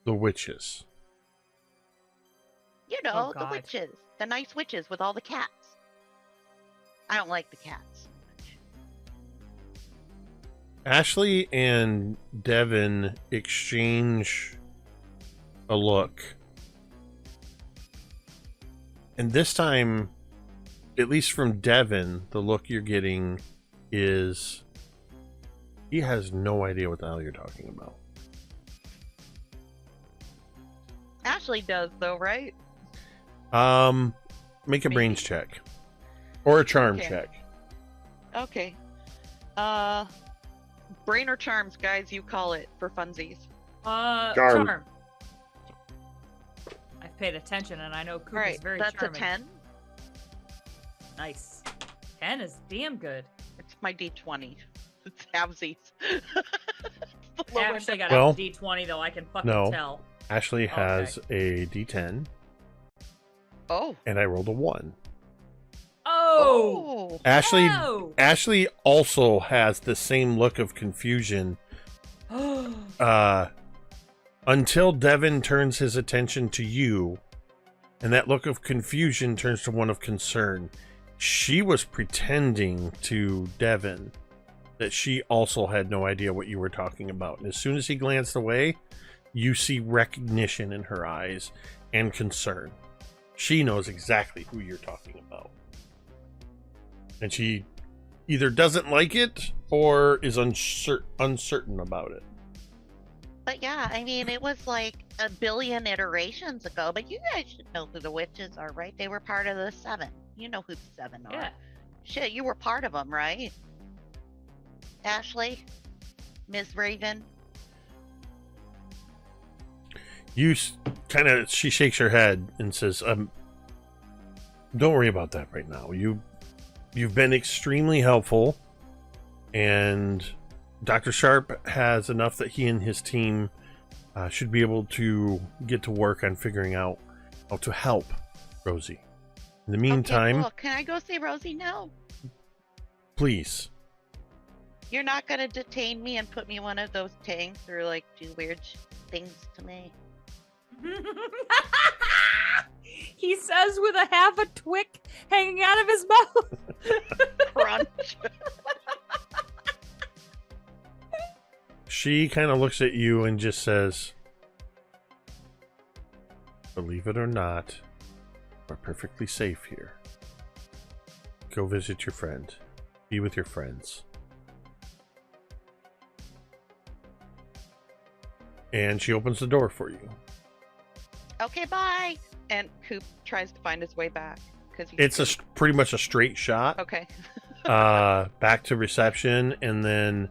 The witches. You know, Oh, the God. witches, the nice witches with all the cats. I don't like the cats. Ashley and Devin exchange a look, And this time, at least from Devin, the look you're getting is he has no idea what the hell you're talking about. Ashley does though, right? Make a Maybe. brains check. Or a charm Okay. check. Okay. Brain or charms, guys, you call it for funsies. Charm. Charm. I've paid attention and I know Coop All right, is very that's charming. a 10. Nice. 10 is damn good. It's my D20. It's halvesies. I actually got Well, a D20 though, I can fucking no. tell. Ashley has a D10, Oh. and I rolled a 1. Oh! Ashley Oh! Ashley also has the same look of confusion until Devin turns his attention to you, and that look of confusion turns to one of concern. She was pretending to Devin that she also had no idea what you were talking about. And as soon as he glanced away, you see recognition in her eyes and concern. She knows exactly who you're talking about. And she either doesn't like it or is uncertain about it. But yeah, I mean, it was like a billion iterations ago, but you guys should know who the witches are, right? They were part of the 7. You know who the 7 are. Yeah. Shit, you were part of them, right? Ashley? Ms. Raven? She shakes her head and says, don't worry about that right now. You've been extremely helpful, and Dr. Sharp has enough that he and his team should be able to get to work on figuring out how to help Rosie. In the meantime, Okay, cool. Can I go see Rosie now? please. You're not gonna detain me and put me in one of those tanks or like do weird things to me. He says with a half a twick hanging out of his mouth. Crunch. She kind of looks at you and just says, believe it or not, we're perfectly safe here. Go visit your friend. Be with your friends. And she opens the door for you. Okay, bye. And Coop tries to find his way back because It's pretty much a straight shot okay. back to reception, and then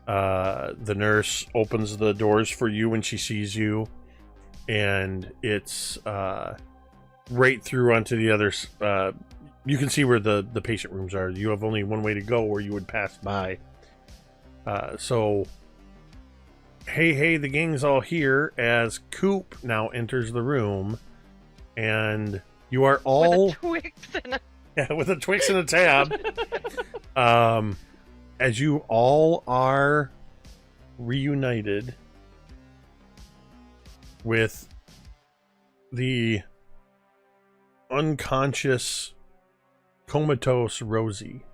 the nurse opens the doors for you when she sees you, and it's right through onto the others. You can see where the patient rooms are. You have only one way to go where you would pass by. So, hey, the gang's all here as Coop now enters the room, and you are all With a Twix and a... yeah, with a Twix and a tab. As you all are reunited with the unconscious, comatose Rosie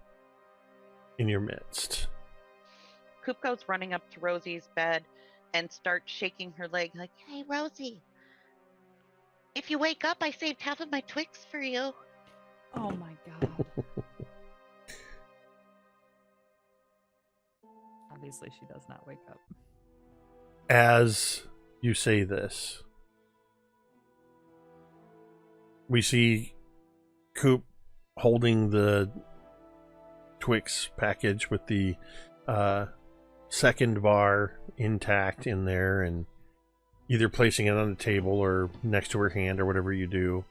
in your midst. Coop goes running up to Rosie's bed and starts shaking her leg like, Hey, Rosie. If you wake up, I saved half of my Twix for you. Oh my god. Obviously, she does not wake up. As you say this, we see Coop holding the Twix package with the second bar intact in there, and either placing it on the table or next to her hand or whatever you do.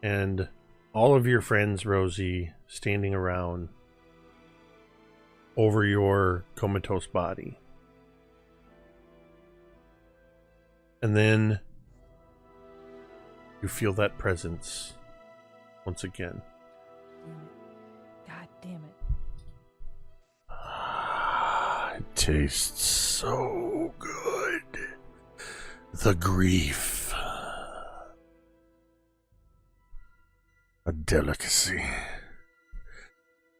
And all of your friends, Rosie, standing around over your comatose body. And then you feel that presence once again. God damn it. It tastes so good. The grief. A delicacy.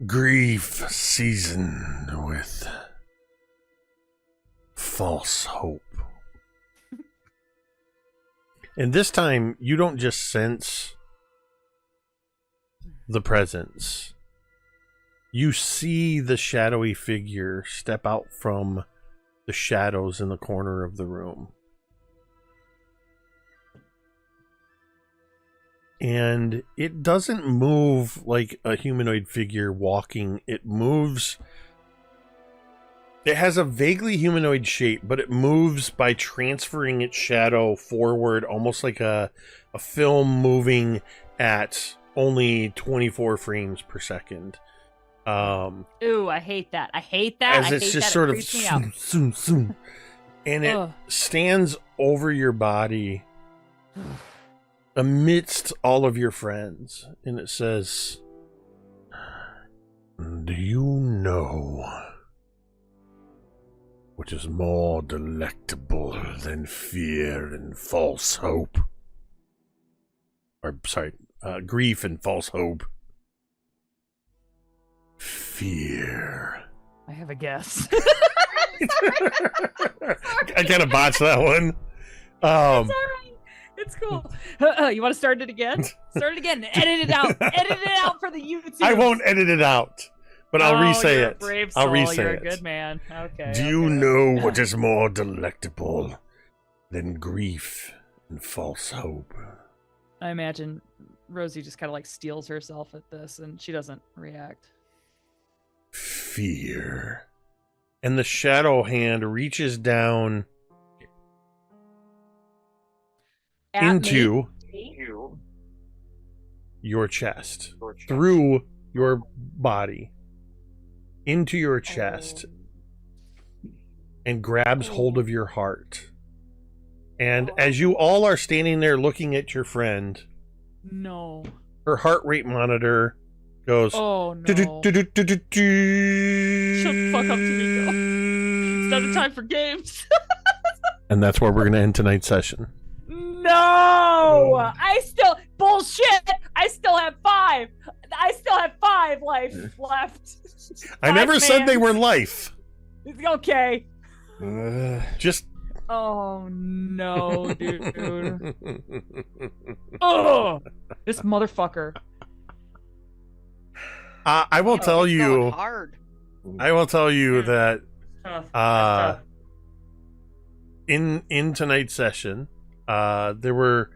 Grief seasoned with false hope. And this time, you don't just sense the presence. You see the shadowy figure step out from the shadows in the corner of the room. And it doesn't move like a humanoid figure walking. It moves. It has a vaguely humanoid shape, but it moves by transferring its shadow forward, almost like a film moving at only 24 frames per second. Ooh, I hate that. I hate that. As I it's hate just that. sort It of creeps me out. zoom, zoom, zoom. And it stands over your body amidst all of your friends. And it says, "Do you know what is more delectable than fear and false hope?" Or, sorry, grief and false hope. Fear. I have a guess. I kind of botched that one. It's all right. It's cool. You want to start it again? Start it again. Edit it out. Edit it out for the YouTube. I won't edit it out, but I'll re-say you're it. A brave I'll soul. re-say You're it. a good man. Okay. Do you know what is more delectable than grief and false hope? I imagine Rosie just kind of like steals herself at this, and she doesn't react. Fear. And the shadow hand reaches down At into me? your chest, through your body, into your chest, and grabs hold of your heart. And as you all are standing there looking at your friend, No. her heart rate monitor goes, Oh no. Shut Shut the fuck up, Tamiko. It's not a time for games. and that's where we're going to end tonight's session. No! I still bullshit. I still have 5. I still have 5 life left. I never said man. they were life. Okay. Just Oh no, dude. Oh, this motherfucker. I will tell It's going you. hard. I will tell you that Tough. That's tough. in tonight's session, there were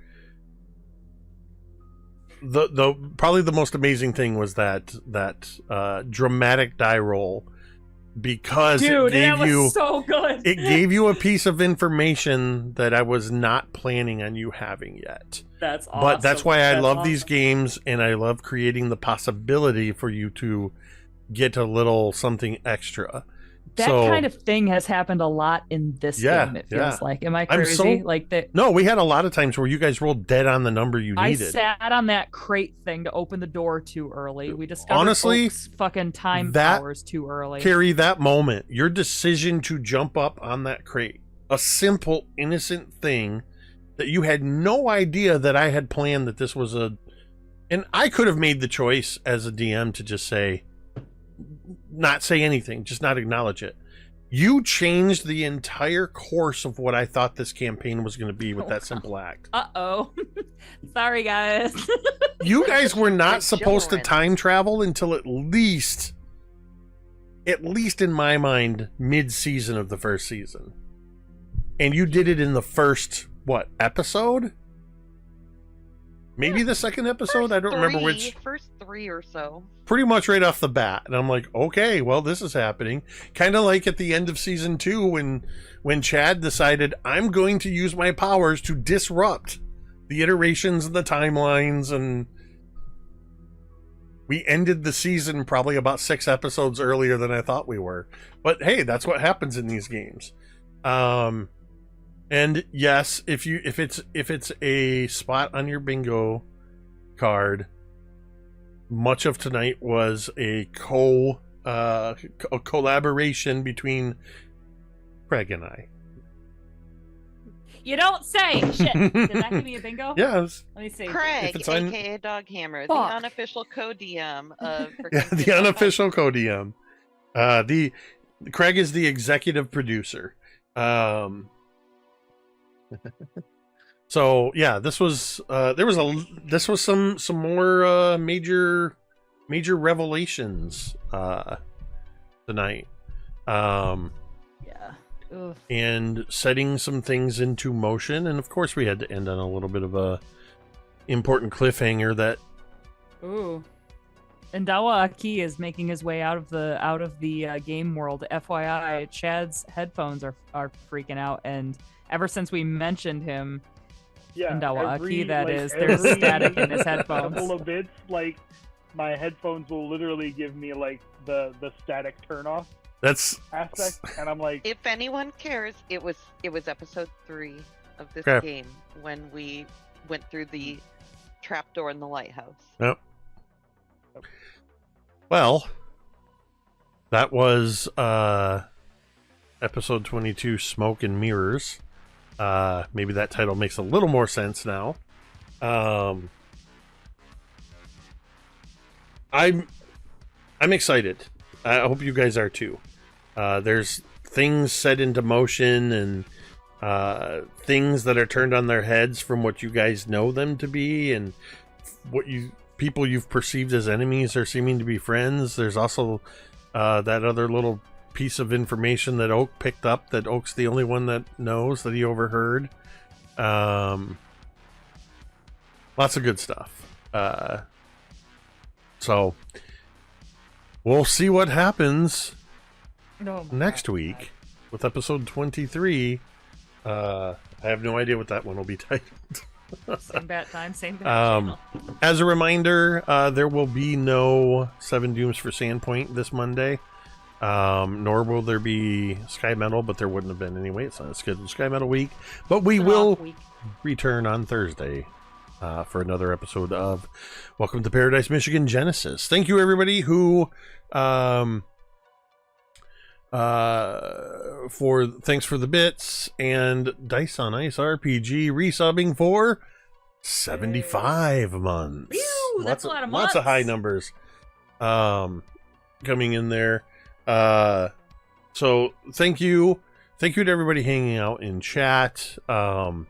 the probably the most amazing thing was that dramatic die roll, because Dude, it that gave you was so good. it gave you a piece of information that I was not planning on you having yet. That's awesome. But that's why I That's love awesome. these games, and I love creating the possibility for you to get a little something extra. That So- kind of thing has happened a lot in this Yeah, game, it feels yeah. like. Am I I'm crazy? so- Like that No, we had a lot of times where you guys rolled dead on the number you I needed. sat on that crate thing to open the door too early. We discovered Honestly, Oak's fucking time that- powers too early. Carrie, that moment, your decision to jump up on that crate, a simple, innocent thing that you had no idea that I had planned that this was a... And I could have made the choice as a DM to just say, not say anything, just not acknowledge it. You changed the entire course of what I thought this campaign was going to be with that simple act. Uh-oh. Sorry, guys. You guys were not Like supposed to children. time travel until at least in my mind, mid-season of the first season. And you did it in the first, what, episode? Maybe the second episode? I don't remember which. First 3 or so. Pretty much right off the bat. And I'm like, okay, well, this is happening. Kind of like at the end of season 2 when Chad decided, I'm going to use my powers to disrupt the iterations and the timelines, and we ended the season probably about 6 episodes earlier than I thought we were. But hey, that's what happens in these games. And yes, if it's a spot on your bingo card, much of tonight was a collaboration between Craig and I. You don't say. Shit. Did that give me a bingo? Yes. Let me see. Craig, it's on- aka Doghammer, Fuck. the unofficial co-DM of Yeah, the unofficial co-DM. The Craig is the executive producer. So yeah, this was some more major revelations tonight. Yeah. Ugh. And setting some things into motion, and of course we had to end on a little bit of a important cliffhanger that Ooh. Ndawa Aki is making his way out of the game world. FYI, Chad's headphones are freaking out, and ever since we mentioned him, Ndawa Aki, there's static in his headphones. Couple of bits, like my headphones will literally give me like the static turn off. That's aspect, and I'm like, if anyone cares, it was episode 3 of this Okay. game when we went through the trapdoor in the lighthouse. Yep. Well, that was episode 22, Smoke and Mirrors. Maybe that title makes a little more sense now. I'm excited. I hope you guys are too. There's things set into motion and things that are turned on their heads from what you guys know them to be, and what people you've perceived as enemies are seeming to be friends. There's also that other little piece of information that Oak picked up, that Oak's the only one that knows, that he overheard. Lots of good stuff. So we'll see what happens next week with episode 23. I have no idea what that one will be titled. Same bat time, same bat channel. As a reminder, there will be no 7 Dooms for Sandpoint this Monday. Nor will there be Sky Metal, but there wouldn't have been anyway. It's not a scheduled Sky Metal week. But we will return on Thursday for another episode of Welcome to Paradise, Michigan Genesis. Thank you, everybody who thanks for the bits, and Dice on Ice RPG resubbing for 75 months. Whew, that's a lot of months. Lots of high numbers coming in there. So thank you to everybody hanging out in chat, the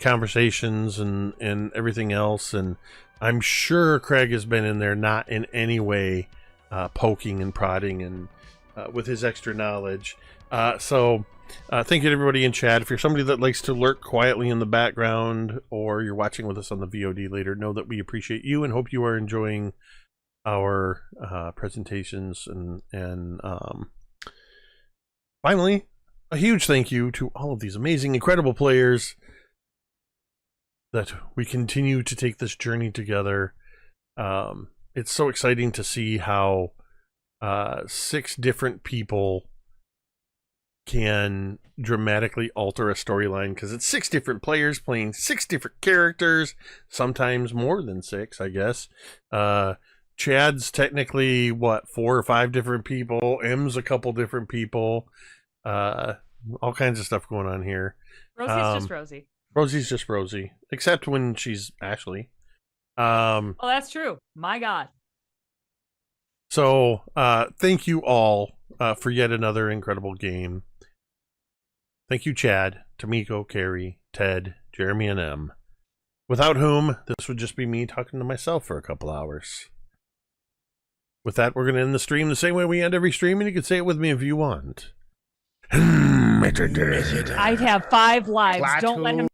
conversations and everything else. And I'm sure Craig has been in there, not in any way poking and prodding and with his extra knowledge. So thank you to everybody in chat. If you're somebody that likes to lurk quietly in the background, or you're watching with us on the VOD later, know that we appreciate you and hope you are enjoying our presentations. And finally, a huge thank you to all of these amazing, incredible players that we continue to take this journey together. It's so exciting to see how 6 different people can dramatically alter a storyline, because it's 6 different players playing 6 different characters, sometimes more than 6, I guess. Chad's technically 4 or 5 different people. M's a couple different people. All kinds of stuff going on here. Rosie's just Rosie. Rosie's just Rosie, except when she's Ashley. Oh, that's true. My God. So thank you all for yet another incredible game. Thank you, Chad, Tamiko, Carrie, Ted, Jeremy, and M, without whom this would just be me talking to myself for a couple hours. With that, we're going to end the stream the same way we end every stream, and you can say it with me if you want. I'd have 5 lives. Don't let him